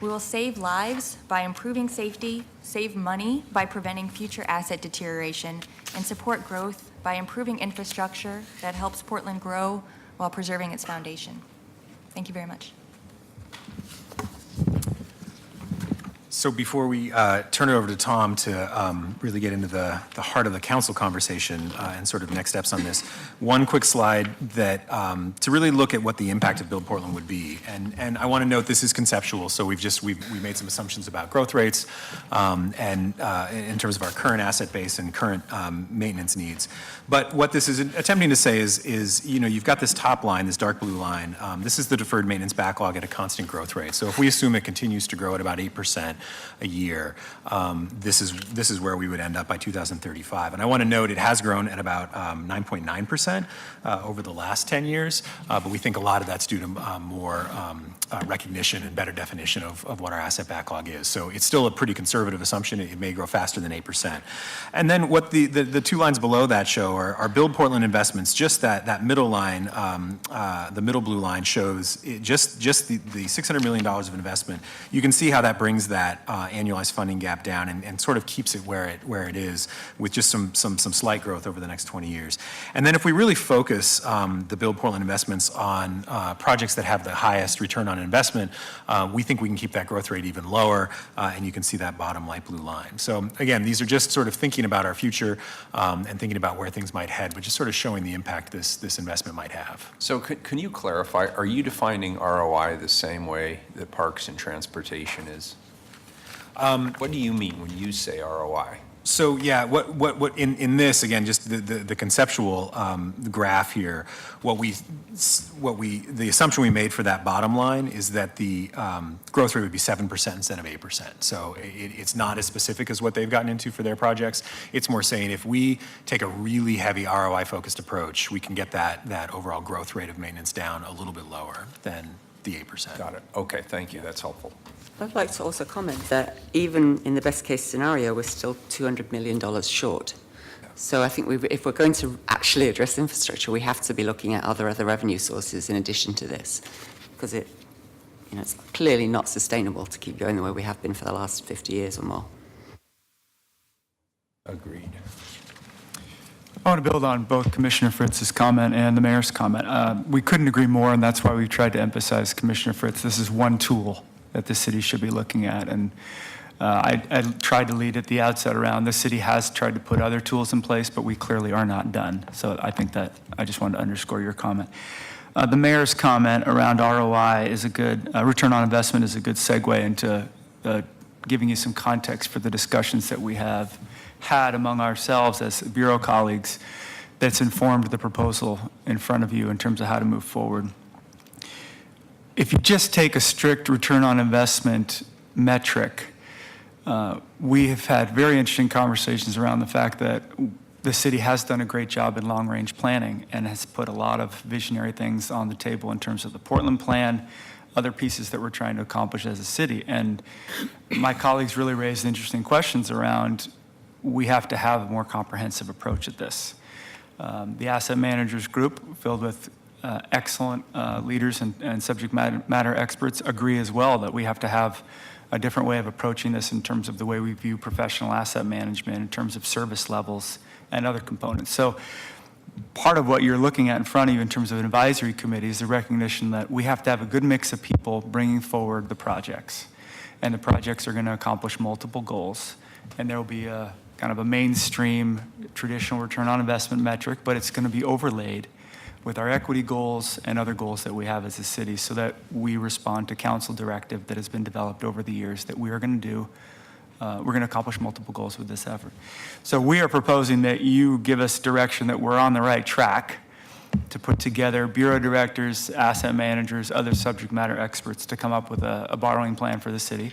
We will save lives by improving safety, save money by preventing future asset deterioration, and support growth by improving infrastructure that helps Portland grow while preserving its foundation. Thank you very much. So before we turn it over to Tom to really get into the heart of the council conversation and sort of next steps on this, one quick slide that to really look at what the impact of Build Portland would be. And I want to note this is conceptual, so we made some assumptions about growth rates and in terms of our current asset base and current maintenance needs. But what this is attempting to say is you've got this top line, this dark blue line. This is the deferred maintenance backlog at a constant growth rate. So if we assume it continues to grow at about 8% a year, this is where we would end up by 2035. And I want to note it has grown at about 9.9% over the last 10 years, but we think a lot of that's due to more recognition and better definition of what our asset backlog is. So it's still a pretty conservative assumption. It may grow faster than 8%. And then what the two lines below that show are Build Portland investments. Just that middle line, the middle blue line shows just the $600 million of investment. You can see how that brings that annualized funding gap down and sort of keeps it where it is, with just some slight growth over the next 20 years. And then if we really focus the Build Portland investments on projects that have the highest return on investment, we think we can keep that growth rate even lower, and you can see that bottom light blue line. So again, these are just sort of thinking about our future and thinking about where things might head, but just sort of showing the impact this investment might have. So can you clarify, are you defining ROI the same way that parks and transportation is? What do you mean when you say ROI? So yeah, what in this, again, just the conceptual graph here, the assumption we made for that bottom line is that the growth rate would be 7% instead of 8%. So it's not as specific as what they've gotten into for their projects. It's more saying if we take a really heavy ROI focused approach, we can get that overall growth rate of maintenance down a little bit lower than the 8%. Got it. Okay, thank you. That's helpful. I'd like to also comment that even in the best case scenario, we're still $200 million short. So I think if we're going to actually address infrastructure, we have to be looking at other revenue sources in addition to this, because it's clearly not sustainable to keep going the way we have been for the last 50 years or more. Agreed. I want to build on both Commissioner Fritz's comment and the mayor's comment. We couldn't agree more, and that's why we tried to emphasize, Commissioner Fritz, this is one tool that the city should be looking at. And I tried to lead at the outset around the city has tried to put other tools in place, but we clearly are not done. So I think that I just wanted to underscore your comment. The mayor's comment around ROI is a good, return on investment is a good segue into giving you some context for the discussions that we have had among ourselves as Bureau colleagues that's informed the proposal in front of you in terms of how to move forward. If you just take a strict return on investment metric, we have had very interesting conversations around the fact that the city has done a great job in long-range planning and has put a lot of visionary things on the table in terms of the Portland plan, other pieces that we're trying to accomplish as a city. And my colleagues really raised interesting questions around, we have to have a more comprehensive approach at this. The asset managers group, filled with excellent leaders and subject matter experts, agree as well that we have to have a different way of approaching this in terms of the way we view professional asset management, in terms of service levels and other components. So part of what you're looking at in front of you in terms of an advisory committee is the recognition that we have to have a good mix of people bringing forward the projects. And the projects are going to accomplish multiple goals. And there will be a kind of a mainstream traditional return on investment metric, but it's going to be overlaid with our equity goals and other goals that we have as a city so that we respond to council directive that has been developed over the years that we are going to do. We're going to accomplish multiple goals with this effort. So we are proposing that you give us direction that we're on the right track to put together bureau directors, asset managers, other subject matter experts to come up with a borrowing plan for the city.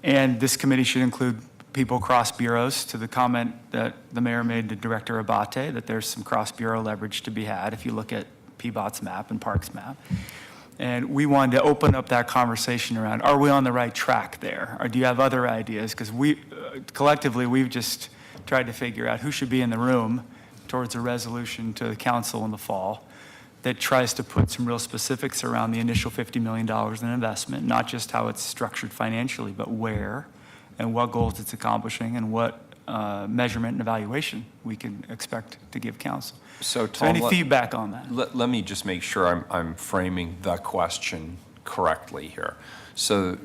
And this committee should include people across bureaus, to the comment that the mayor made to Director Abate, that there's some cross-bureau leverage to be had if you look at Peapod's map and Parks map. And we wanted to open up that conversation around, are we on the right track there? Or do you have other ideas? Because we, collectively, we've just tried to figure out who should be in the room towards a resolution to the council in the fall that tries to put some real specifics around the initial $50 million in investment, not just how it's structured financially, but where and what goals it's accomplishing and what measurement and evaluation we can expect to give council. So Tom, any feedback on that? let me just make sure I'm framing the question correctly here. So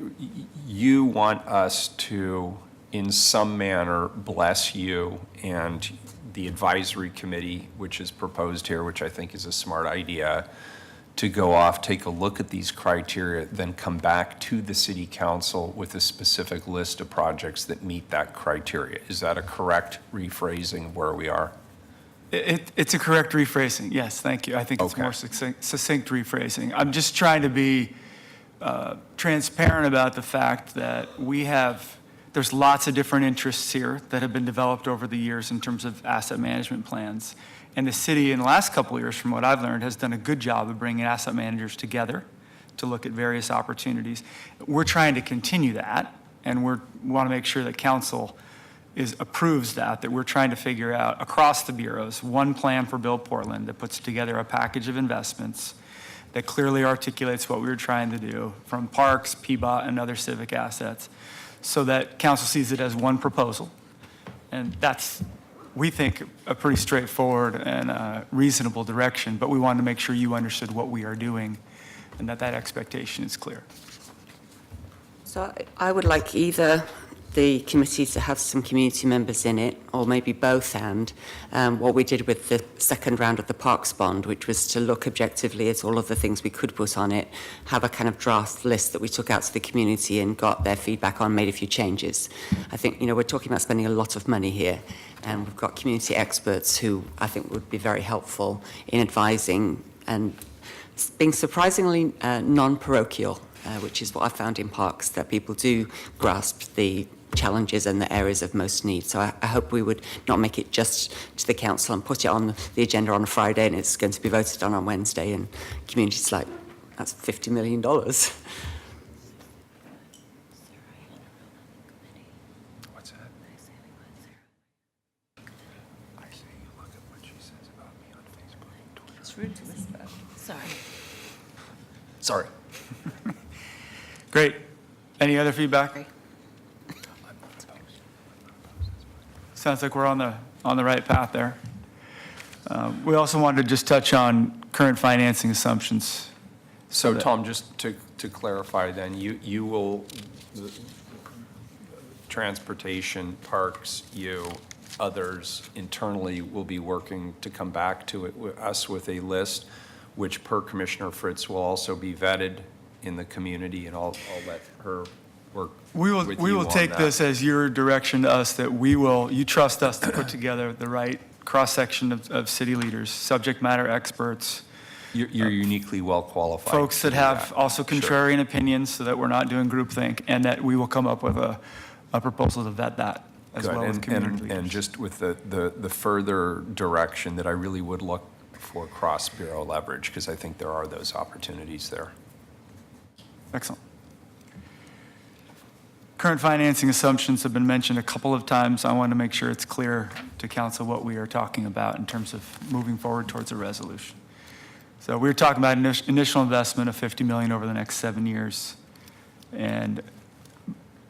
you want us to, in some manner, bless you and the advisory committee, which is proposed here, which I think is a smart idea, to go off, take a look at these criteria, then come back to the city council with a specific list of projects that meet that criteria. Is that a correct rephrasing of where we are? It's a correct rephrasing, yes, thank you. I think it's Okay. more succinct rephrasing. I'm just trying to be transparent about the fact that there's lots of different interests here that have been developed over the years in terms of asset management plans. And the city, in the last couple of years, from what I've learned, has done a good job of bringing asset managers together to look at various opportunities. We're trying to continue that, and we want to make sure that council approves that we're trying to figure out across the bureaus one plan for Build Portland that puts together a package of investments that clearly articulates what we were trying to do from parks, Peapod, and other civic assets, so that council sees it as one proposal. And that's, we think, a pretty straightforward and reasonable direction, but we wanted to make sure you understood what we are doing and that expectation is clear. So I would like either the committee to have some community members in it, or maybe both, and what we did with the second round of the Parks bond, which was to look objectively at all of the things we could put on it, have a kind of draft list that we took out to the community and got their feedback on, made a few changes. I think, we're talking about spending a lot of money here, and we've got community experts who I think would be very helpful in advising and being surprisingly non-parochial, which is what I found in parks, that people do grasp the challenges and the areas of most need. So I hope we would not make it just to the council and put it on the agenda on a Friday and it's going to be voted on Wednesday, and communities like, that's $50 million. What's that? I say you look at what she says about me on Facebook and Twitter. It's rude to miss that. Sorry. Sorry. Great. Any other feedback? Sounds like we're on the right path there. We also wanted to just touch on current financing assumptions. So Tom, just to clarify then, you will, transportation, parks, others internally will be working to come back to us with a list, which per Commissioner Fritz will also be vetted in the community, and I'll let her work We with you will on take that. this as your direction to us, that you trust us to put together the right cross-section of city leaders, subject matter experts, You're uniquely well qualified. folks to that do have also Sure. contrarian opinions, so that we're not doing groupthink, and that we will come up with a proposal to vet that as Good. well with community leaders. And just with the further direction, that I really would look for cross-bureau leverage, because I think there are those opportunities there. Excellent. Current financing assumptions have been mentioned a couple of times. I want to make sure it's clear to council what we are talking about in terms of moving forward towards a resolution. So we're talking about initial investment of $50 million over the next 7 years, and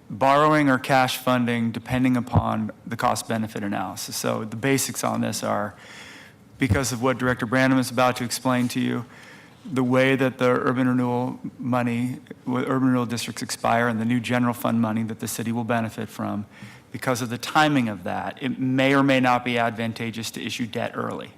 borrowing or cash funding depending upon the cost-benefit analysis. So the basics on this are, because of what Director Branham is about to explain to you, the way that the urban renewal money, urban renewal districts expire, and the new general fund money that the city will benefit from, because of the timing of that, it may or may not be advantageous to issue debt early.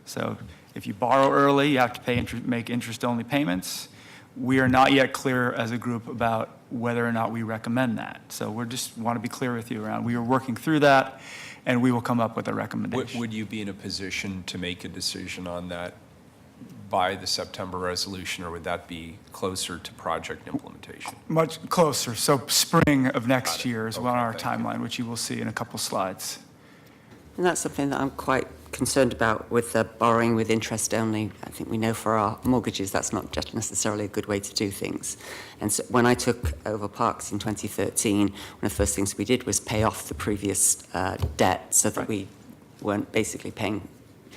So If you borrow early, you have to make interest-only payments. We are not yet clear as a group about whether or not we recommend that. So we just want to be clear with you around, we are working through that, and we will come up with a recommendation. Would you be in a position to make a decision on that by the September resolution, or would that be closer to project implementation? Much closer, so spring of next year is Okay, on our thank you. timeline, which you will see in a couple slides. And that's something that I'm quite concerned about with the borrowing with interest only. I think we know for our mortgages that's not just necessarily a good way to do things. And so when I took over Parks in 2013, one of the first things we did was pay off the previous debt so that we weren't basically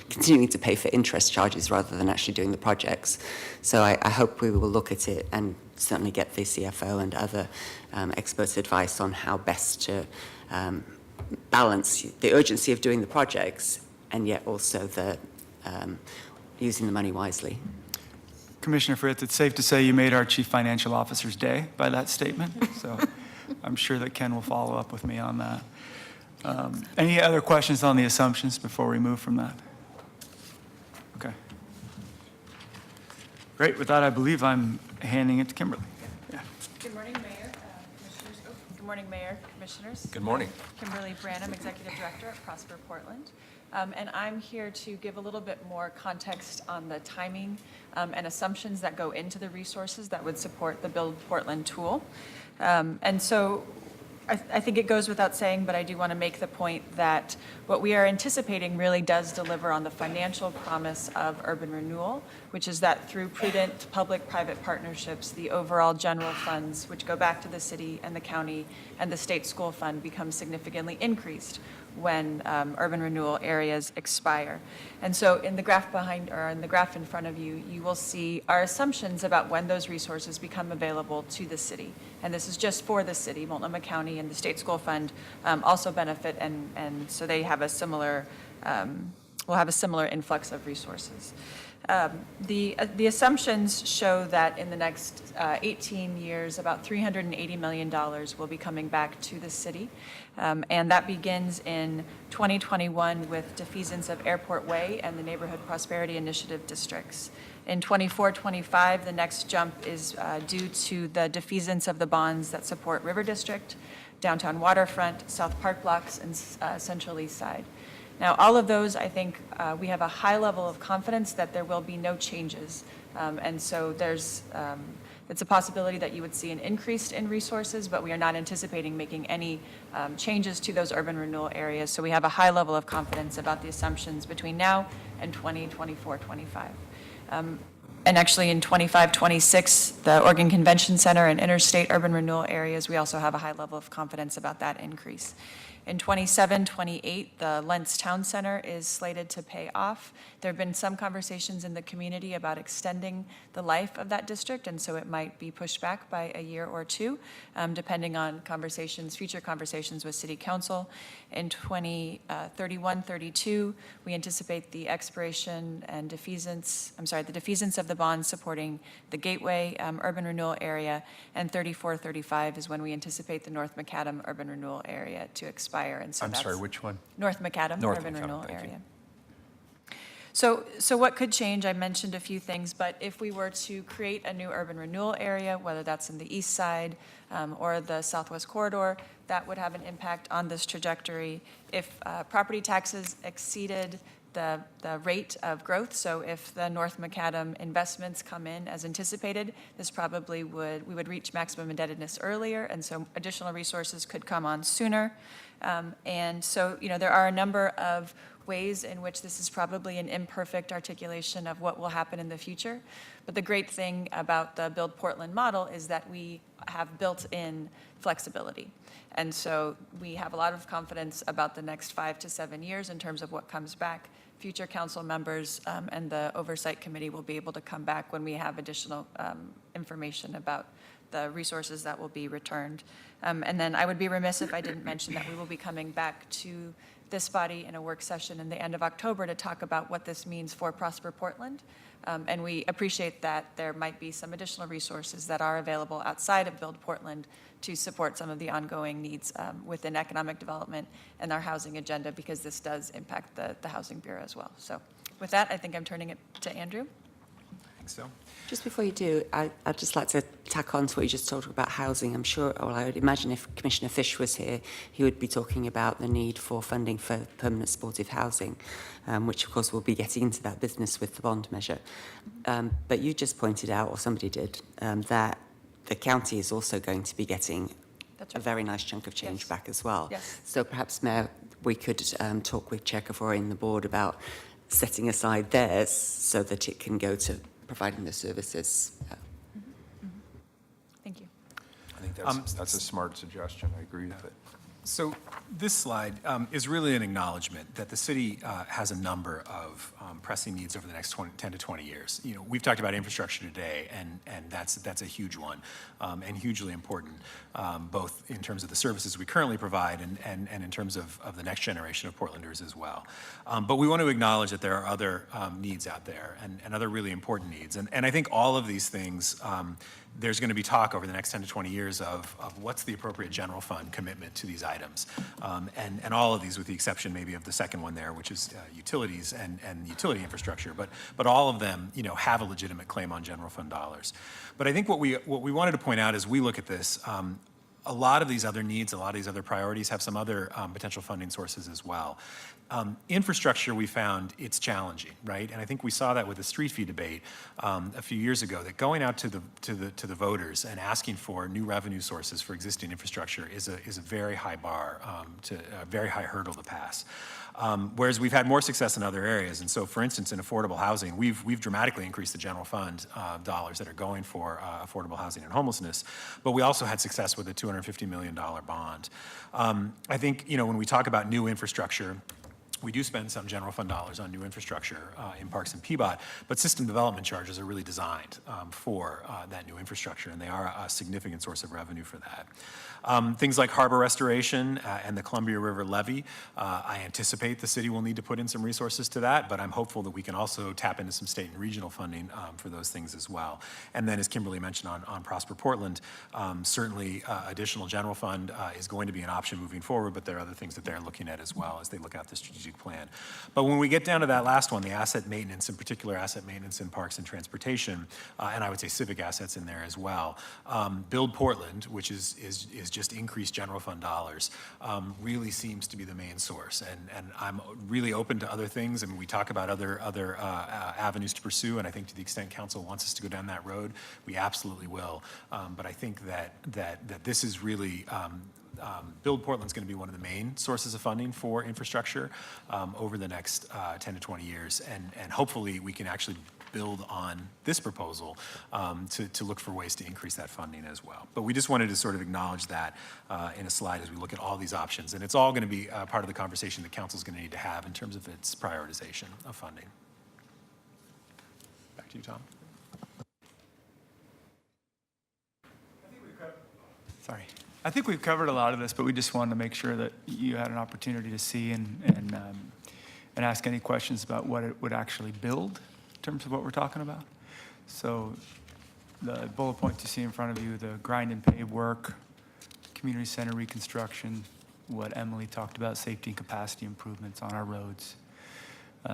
continuing to pay for interest charges rather than actually doing the projects. So I hope we will look at it and certainly get the CFO and other experts' advice on how best to balance the urgency of doing the projects and yet also the using the money wisely. Commissioner Fritz, it's safe to say you made our Chief Financial Officer's day by that statement, so I'm sure that Ken will follow up with me on that. Any other questions on the assumptions before we move from that? Okay. Great, with that, I believe I'm handing it to Kimberly. Yeah. Good morning, Mayor, Commissioners. Good morning, Mayor, Commissioners. Good morning. Kimberly Branham, Executive Director at Prosper Portland. And I'm here to give a little bit more context on the timing and assumptions that go into the resources that would support the Build Portland tool. And so I think it goes without saying, but I do want to make the point that what we are anticipating really does deliver on the financial promise of urban renewal, which is that through prudent public-private partnerships, the overall general funds, which go back to the city and the county and the state school fund, become significantly increased when urban renewal areas expire. And so in the graph behind, or in the graph in front of you, you will see our assumptions about when those resources become available to the city. And this is just for the city. Multnomah County and the State School Fund also benefit, and so they have a similar, will have a similar influx of resources. The assumptions show that in the next 18 years, about $380 million will be coming back to the city. And that begins in 2021 with defeasance of Airport Way and the Neighborhood Prosperity Initiative districts. In 24-25, the next jump is due to the defeasance of the bonds that support River District, Downtown Waterfront, South Park Blocks, and Central East Side. Now, all of those, I think, we have a high level of confidence that there will be no changes. And so it's a possibility that you would see an increase in resources, but we are not anticipating making any changes to those urban renewal areas. So we have a high level of confidence about the assumptions between now and 2024-25. And actually in 25-26, the Oregon Convention Center and interstate urban renewal areas, we also have a high level of confidence about that increase. In 27-28, the Lentz Town Center is slated to pay off. There have been some conversations in the community about extending the life of that district, and so it might be pushed back by a year or two, depending on future conversations with City Council. In 31-32, we anticipate the expiration and the defeasance of the bonds supporting the Gateway urban renewal area, and 34-35 is when we anticipate the North Macadam urban renewal area to expire. And so I'm sorry, which one? North Macadam North urban Macadam, renewal thank you. area. So what could change? I mentioned a few things, but if we were to create a new urban renewal area, whether that's in the east side or the southwest corridor, that would have an impact on this trajectory. If property taxes exceeded the rate of growth, so if the North Macadam investments come in as anticipated, this probably we would reach maximum indebtedness earlier, and so additional resources could come on sooner. And so, there are a number of ways in which this is probably an imperfect articulation of what will happen in the future. But the great thing about the Build Portland model is that we have built-in flexibility. And so we have a lot of confidence about the next 5 to 7 years in terms of what comes back. Future council members and the Oversight Committee will be able to come back when we have additional information about the resources that will be returned. And then I would be remiss if I didn't mention that we will be coming back to this body in a work session in the end of October to talk about what this means for Prosper Portland. And we appreciate that there might be some additional resources that are available outside of Build Portland to support some of the ongoing needs within economic development and our housing agenda, because this does impact the Housing Bureau as well. So With that, I think I'm turning it to Andrew. I think so. Just before you do, I'd just like to tack on to what you just talked about housing. I'm sure, well, I would imagine if Commissioner Fish was here, he would be talking about the need for funding for permanent supportive housing, which of course we'll be getting into that business with the bond measure. But you just pointed out, or somebody did, that the county is also going to be getting That's a right. very nice chunk of change Yes. back as well. Yes. So perhaps, Mayor, we could talk with Chair Kafori and the board about setting aside theirs so that it can go to providing the services. Thank you. I think that's a smart suggestion. I agree with it. So this slide is really an acknowledgement that the city has a number of pressing needs over the next 10 to 20 years. You know, we've talked about infrastructure today, and that's a huge one and hugely important, both in terms of the services we currently provide and in terms of the next generation of Portlanders as well. But we want to acknowledge that there are other needs out there and other really important needs. And I think all of these things, there's going to be talk over the next 10 to 20 years of what's the appropriate general fund commitment to these items. And all of these, with the exception maybe of the second one there, which is utilities and utility infrastructure. But all of them, you know, have a legitimate claim on general fund dollars. But I think what we wanted to point out as we look at this, a lot of these other needs, a lot of these other priorities have some other potential funding sources as well. Infrastructure, we found it's challenging, right? And I think we saw that with the street fee debate a few years ago, that going out to the voters and asking for new revenue sources for existing infrastructure is a very high bar, a very high hurdle to pass. Whereas we've had more success in other areas. And so, for instance, in affordable housing, we've dramatically increased the general fund dollars that are going for affordable housing and homelessness. But we also had success with a $250 million bond. I think, you know, when we talk about new infrastructure, we do spend some general fund dollars on new infrastructure in parks and Peapod, but system development charges are really designed for that new infrastructure, and they are a significant source of revenue for that. Things like harbor restoration and the Columbia River levee, I anticipate the city will need to put in some resources to that, but I'm hopeful that we can also tap into some state and regional funding for those things as well. And then, as Kimberly mentioned on Prosper Portland, certainly additional general fund is going to be an option moving forward, but there are other things that they're looking at as well as they look at the strategic plan. But when we get down to that last one, the asset maintenance, in particular asset maintenance in parks and transportation, and I would say civic assets in there as well, Build Portland, which is just increased general fund dollars, really seems to be the main source. And I'm really open to other things. I mean, we talk about other avenues to pursue, and I think to the extent council wants us to go down that road, we absolutely will. But I think that this is really Build Portland's going to be one of the main sources of funding for infrastructure over the next 10 to 20 years. And hopefully we can actually build on this proposal to look for ways to increase that funding as well. But we just wanted to sort of acknowledge that in a slide as we look at all these options. And it's all going to be part of the conversation that council's going to need to have in terms of its prioritization of funding. Back to you, Tom. Sorry. I think we've covered a lot of this, but we just wanted to make sure that you had an opportunity to see and ask any questions about what it would actually build in terms of what we're talking about. So the bullet points you see in front of you, the grind and pave work, community center reconstruction, what Emily talked about, safety and capacity improvements on our roads,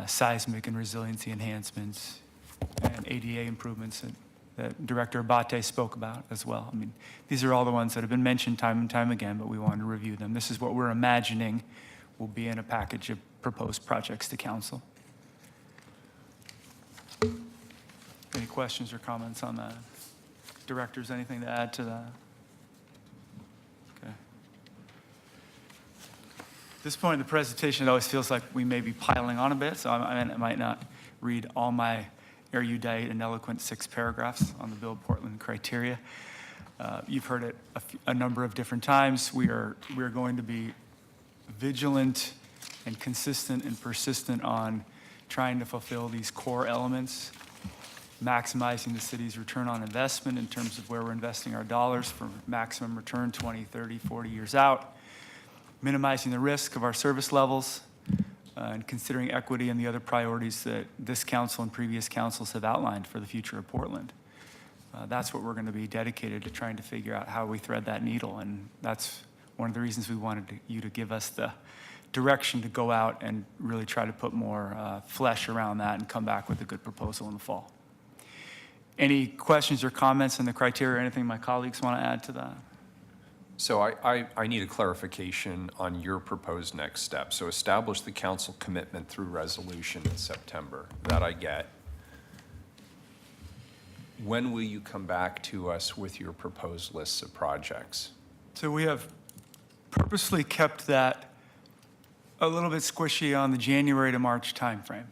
seismic and resiliency enhancements, and ADA improvements that Director Abate spoke about as well. I mean, these are all the ones that have been mentioned time and time again, but we wanted to review them. This is what we're imagining will be in a package of proposed projects to council. Any questions or comments on that? Directors, anything to add to that? Okay. At this point in the presentation, it always feels like we may be piling on a bit, so I might not read all my erudite and eloquent 6 paragraphs on the Build Portland criteria. You've heard it a number of different times. We are going to be vigilant and consistent and persistent on trying to fulfill these core elements, maximizing the city's return on investment in terms of where we're investing our dollars for maximum return 20, 30, 40 years out, minimizing the risk of our service levels, and considering equity and the other priorities that this council and previous councils have outlined for the future of Portland. That's what we're going to be dedicated to, trying to figure out how we thread that needle. And that's one of the reasons we wanted you to give us the direction to go out and really try to put more flesh around that and come back with a good proposal in the fall. Any questions or comments on the criteria, anything my colleagues want to add to that? So I need a clarification on your proposed next step. So establish the council commitment through resolution in September. That I get. When will you come back to us with your proposed lists of projects? So we have purposely kept that a little bit squishy on the January to March timeframe.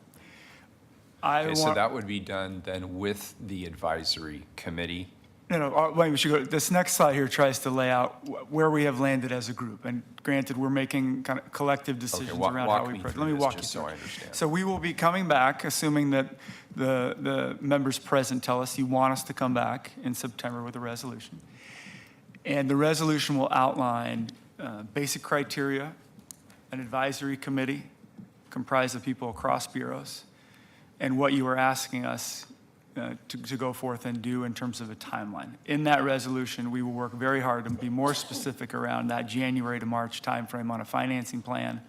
Okay, so that would be done then with the advisory committee? Wait, we should go, this next slide here tries to lay out where we have landed as a group. And granted, we're making kind of collective decisions around how walk we me approach. through Let me this walk you just through so it. I understand. So we will be coming back, assuming that the members present tell us you want us to come back in September with a resolution. And the resolution will outline basic criteria, an advisory committee comprised of people across bureaus, and what you are asking us to go forth and do in terms of a timeline. In that resolution, we will work very hard to be more specific around that January to March timeframe on a financing plan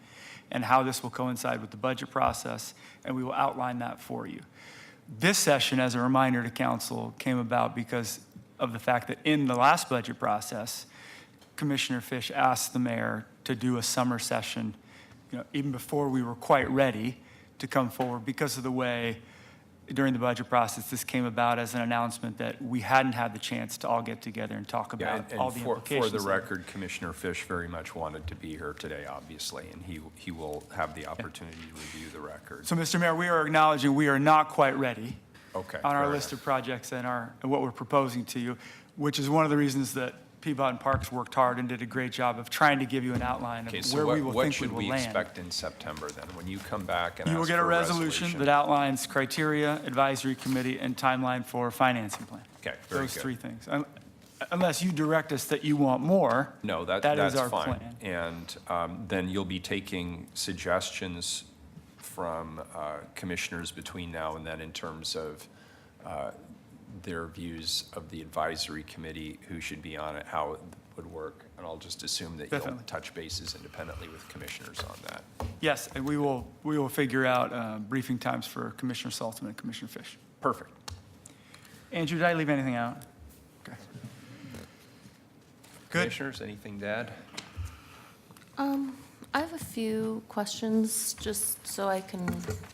and how this will coincide with the budget process, and we will outline that for you. This session, as a reminder to council, came about because of the fact that in the last budget process, Commissioner Fish asked the mayor to do a summer session, even before we were quite ready to come forward because of the way during the budget process this came about as an announcement that we hadn't had the chance to all get together and talk Yeah, about and all the implications. for the record, Commissioner Fish very much wanted to be here today, obviously, and he will have the opportunity to review the record. So, Mr. Mayor, we are acknowledging we are not quite ready Okay. on our fair list enough. of projects and what we're proposing to you, which is one of the reasons that Peapod and Parks worked hard and did a great job of trying to give you an outline of Okay, so where we will what think we should will we land. expect in September then, when you come back and You will ask get a for resolution that outlines criteria, advisory committee, and timeline for financing plan. Okay, very Those good. three things. Unless you direct us that you want more. No, that that's is our fine. plan. And then you'll be taking suggestions from commissioners between now and then in terms of their views of the advisory committee, who should be on it, how it would work. And I'll just assume that you'll Definitely. touch bases independently with commissioners on that. Yes, and we will figure out briefing times for Commissioner Saltzman and Commissioner Fish. Perfect. Andrew, did I leave anything out? Okay. Good. Commissioners, anything to add? I have a few questions, just so I can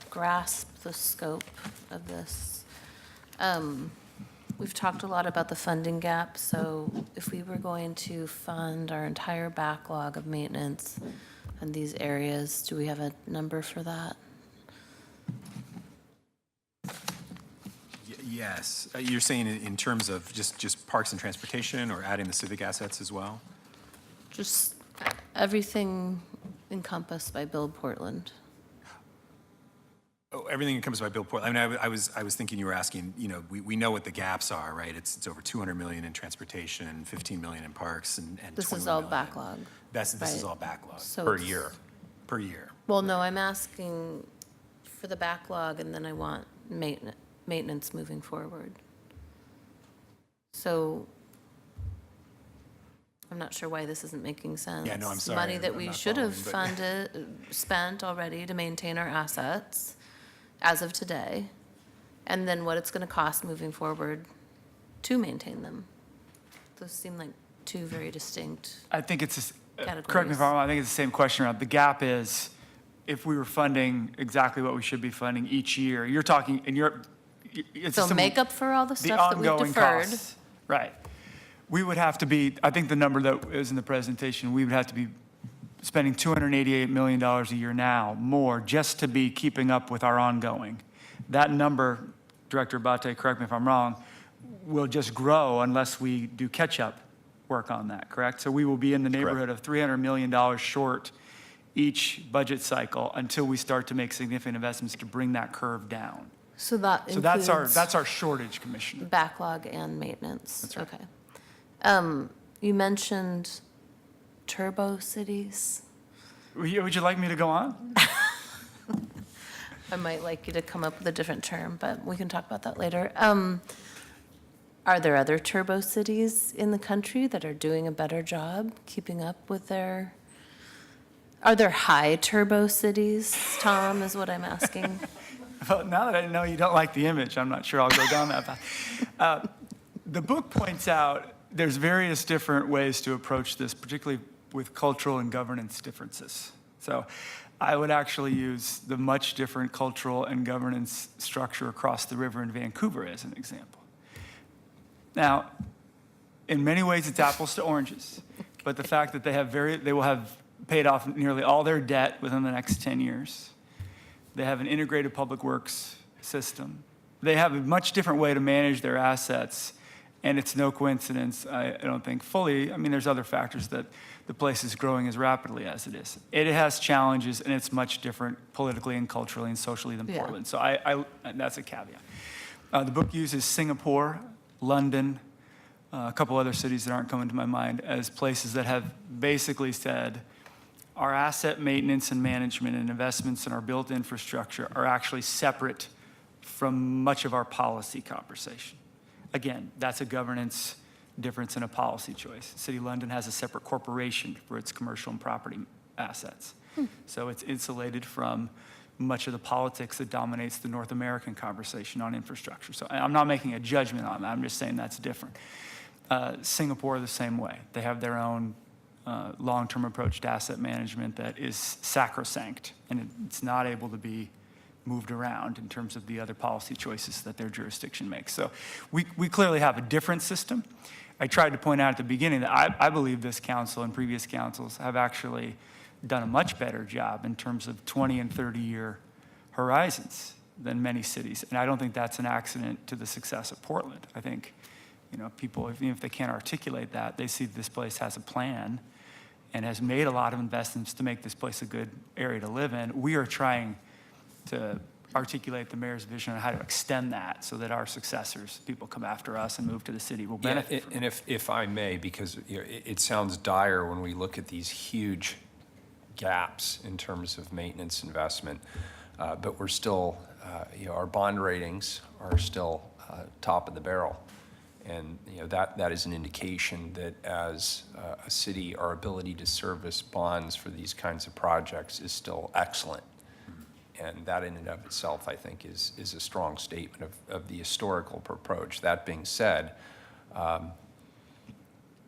grasp the scope of this. We've talked a lot about the funding gap, so if we were going to fund our entire backlog of maintenance in these areas, do we have a number for that? Yes. You're saying in terms of just parks and transportation, or adding the civic assets as well? Just everything encompassed by Build Portland. Oh, everything encompassed by Bill Portland. I mean, I was thinking you were asking, we know what the gaps are, right? It's over 200 million in transportation, 15 million in parks, and 21 This is all million. backlog. This is right? all backlog So Per it's- year. per year. Well, no, I'm asking for the backlog, and then I want maintenance moving forward. So I'm not sure why this isn't making sense. Yeah, no, I'm sorry, Money that I'm we not should have following, spent already to maintain our assets as of today, and then what it's going to cost moving forward to maintain them. Those seem like two very distinct. I think it's, correct me Categories. if I'm wrong, I think it's the same question around. The gap is, if we were funding exactly what we should be funding each year, you're talking, and it's a So simple- make up for all the the stuff that we've ongoing deferred. costs. Right. We would have to be, I think the number that is in the presentation, we would have to be spending $288 million a year now, more, just to be keeping up with our ongoing. That number, Director Abate, correct me if I'm wrong, will just grow unless we do catch-up work on that, correct? So we will be in the neighborhood of $300 million short each budget cycle until we start to make significant investments to bring that curve down. So that So includes that's our shortage, Commissioner. backlog and maintenance. That's right. Okay. You mentioned turbo cities. Would you like me to go on? I might like you to come up with a different term, but we can talk about that later. Are there other turbo cities in the country that are doing a better job keeping up with their Are there high turbo cities, Tom, is what I'm asking? Well, now that I know you don't like the image, I'm not sure I'll go down that path. The book points out there's various different ways to approach this, particularly with cultural and governance differences. So I would actually use the much different cultural and governance structure across the river in Vancouver as an example. Now, in many ways, it's apples to oranges, but the fact that they will have paid off nearly all their debt within the next 10 years. They have an integrated public works system. They have a much different way to manage their assets, and it's no coincidence, I don't think fully. I mean, there's other factors that the place is growing as rapidly as it is. It has challenges, and it's much different politically and culturally and socially than Yeah. Portland. So that's a caveat. The book uses Singapore, London, a couple other cities that aren't coming to my mind as places that have basically said, our asset maintenance and management and investments in our built infrastructure are actually separate from much of our policy conversation. Again, that's a governance difference and a policy choice. City of London has a separate corporation for its commercial and property assets. So it's insulated from much of the politics that dominates the North American conversation on infrastructure. So I'm not making a judgment on that. I'm just saying that's different. Singapore, the same way. They have their own long-term approach to asset management that is sacrosanct, and it's not able to be moved around in terms of the other policy choices that their jurisdiction makes. So we clearly have a different system. I tried to point out at the beginning that I believe this council and previous councils have actually done a much better job in terms of 20 and 30-year horizons than many cities, and I don't think that's an accident to the success of Portland. I think, people, even if they can't articulate that, they see this place has a plan and has made a lot of investments to make this place a good area to live in. We are trying to articulate the mayor's vision on how to extend that so that our successors, people come after us and move to the city, will benefit from And if I may, because it sounds dire when we look at these huge gaps in terms of maintenance investment, but we're still, our bond ratings are still top of the barrel. And that is an indication that as a city, our ability to service bonds for these kinds of projects is still excellent. And that in and of itself, I think, is a strong statement of the historical approach. That being said,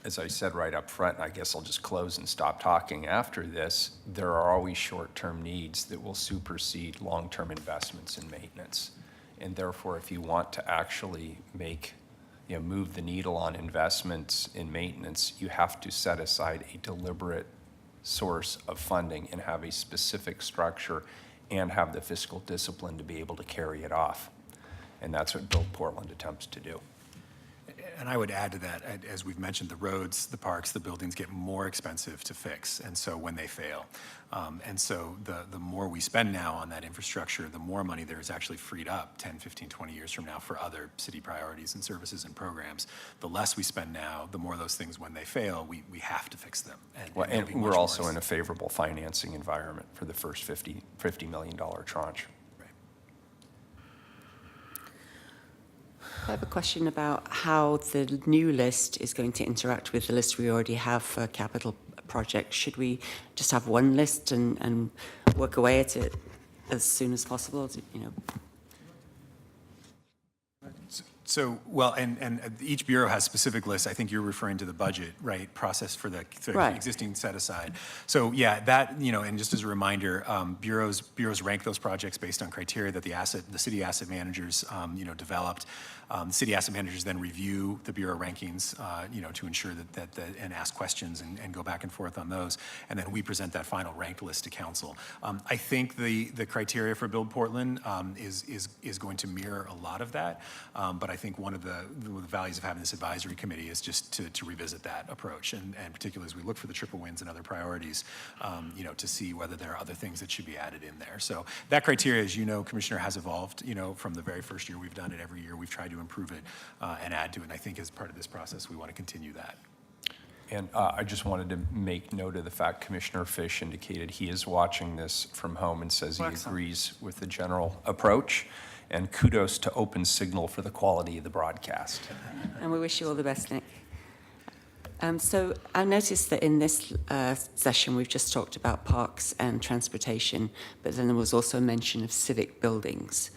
as I said right up front, and I guess I'll just close and stop talking after this, there are always short-term needs that will supersede long-term investments in maintenance. And therefore, if you want to actually move the needle on investments in maintenance, you have to set aside a deliberate source of funding and have a specific structure and have the fiscal discipline to be able to carry it off. And that's what Build Portland attempts to do. And I would add to that, as we've mentioned, the roads, the parks, the buildings get more expensive to fix, and so when they fail. And so the more we spend now on that infrastructure, the more money there is actually freed up 10, 15, 20 years from now for other city priorities and services and programs. The less we spend now, the more those things, when they fail, we have to fix them. And we're also in a favorable financing environment for the first $50 million tranche. I have a question about how the new list is going to interact with the list we already have for capital projects. Should we just have one list and work away at it as soon as possible? So, well, and each bureau has specific lists. I think you're referring to the budget, right, process for the Right. existing set aside. So, yeah, that, and just as a reminder, bureaus rank those projects based on criteria that the city asset managers, developed. The city asset managers then review the bureau rankings, to ensure that and ask questions and go back and forth on those. And then we present that final ranked list to council. I think the criteria for Build Portland is going to mirror a lot of that. But I think one of the values of having this advisory committee is just to revisit that approach, and particularly as we look for the triple wins and other priorities, to see whether there are other things that should be added in there. So that criteria, as you know, Commissioner, has evolved, from the very first year we've done it. Every year we've tried to improve it and add to it. And I think as part of this process, we want to continue that. And I just wanted to make note of the fact Commissioner Fish indicated he is watching this from home and says he agrees with the general approach. And kudos to Open Signal for the quality of the broadcast. And we wish you all the best, Nick. So I noticed that in this session, we've just talked about parks and transportation, but then there was also a mention of civic buildings.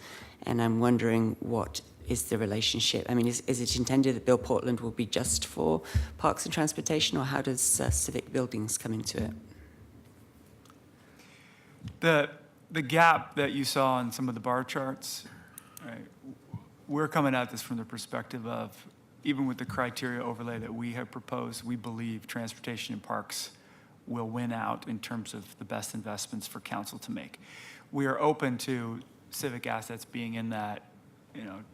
And I'm wondering what is the relationship? I mean, is it intended that Build Portland will be just for parks and transportation, or how does civic buildings come into it? The gap that you saw on some of the bar charts, right, we're coming at this from the perspective of, even with the criteria overlay that we have proposed, we believe transportation and parks will win out in terms of the best investments for council to make. We are open to civic assets being in that,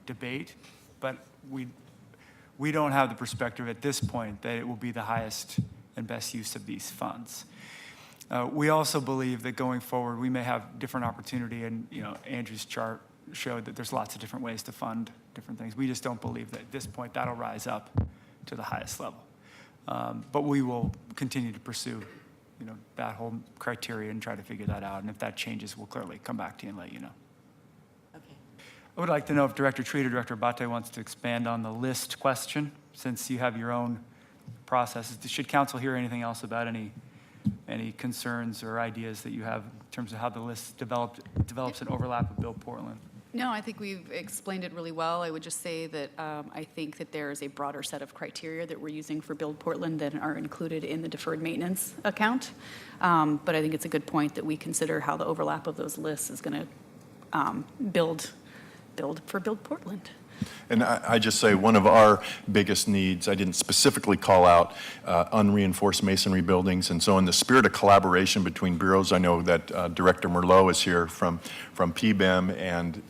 debate, but we don't have the perspective at this point that it will be the highest and best use of these funds. We also believe that going forward, we may have different opportunity, and Andrew's chart showed that there's lots of different ways to fund different things. We just don't believe that at this point that'll rise up to the highest level. But we will continue to pursue, that whole criteria and try to figure that out. And if that changes, we'll clearly come back to you and let you know. Okay. I would like to know if Director Treat or Director Abate wants to expand on the list question, since you have your own processes. Should council hear anything else about any concerns or ideas that you have in terms of how the list develops an overlap with Build Portland? No, I think we've explained it really well. I would just say that I think that there is a broader set of criteria that we're using for Build Portland that are included in the deferred maintenance account. But I think it's a good point that we consider how the overlap of those lists is going to build for Build Portland. And I just say one of our biggest needs, I didn't specifically call out unreinforced masonry buildings. And so in the spirit of collaboration between bureaus, I know that Director Merlot is here from PBEM, and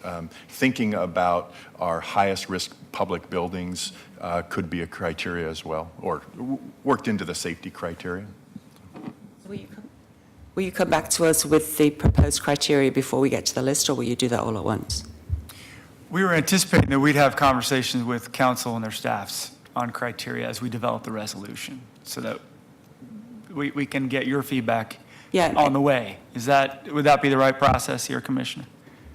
thinking about our highest risk public buildings could be a criteria as well, or worked into the safety criteria. Will you come back to us with the proposed criteria before we get to the list, or will you do that all at once? We were anticipating that we'd have conversations with council and their staffs on criteria as we develop the resolution, so that we can get your feedback on the way. Would that be the right process here, Commissioner?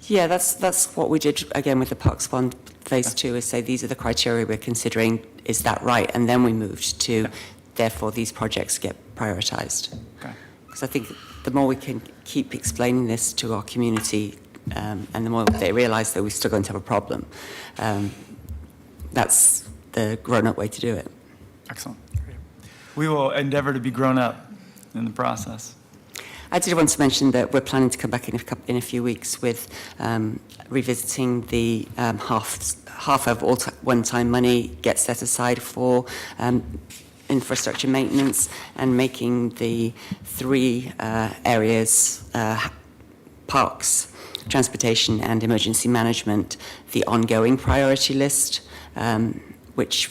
Yeah, that's what we did again with the Parks Fund Phase 2, is say these are the criteria we're considering, is that right? And then we moved to, therefore, these projects get prioritized. Okay. Because I think the more we can keep explaining this to our community, and the more they realize that we're still going to have a problem, that's the grown-up way to do it. Excellent. We will endeavor to be grown up in the process. I did want to mention that we're planning to come back in a few weeks with revisiting the half of all one-time money gets set aside for infrastructure maintenance, and making the three areas, parks, transportation and emergency management, the ongoing priority list, which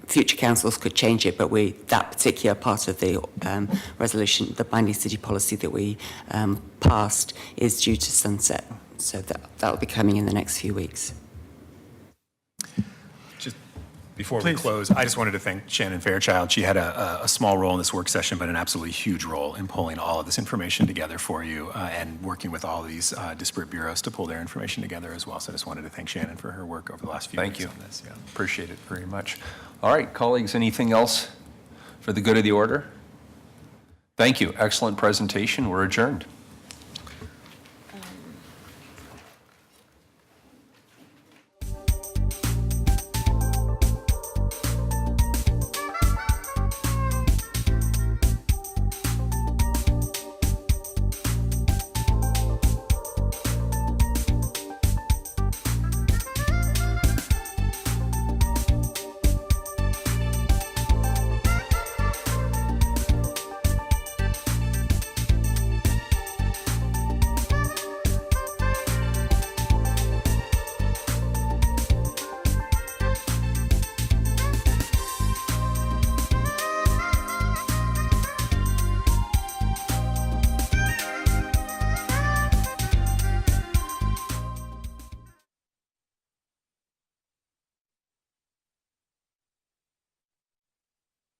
future councils could change it, but that particular part of the resolution, the binding city policy that we passed, is due to sunset. So that'll be coming in the next few weeks. Before we close, I just wanted to thank Shannon Fairchild. She had a small role in this work session, but an absolutely huge role in pulling all of this information together for you and working with all of these disparate bureaus to pull their information together as well. So I just wanted to thank Shannon for her work over the last few weeks on this. Yeah. Appreciate it very much. All right, colleagues, anything else for the good of the order? Thank you. Excellent presentation. We're adjourned.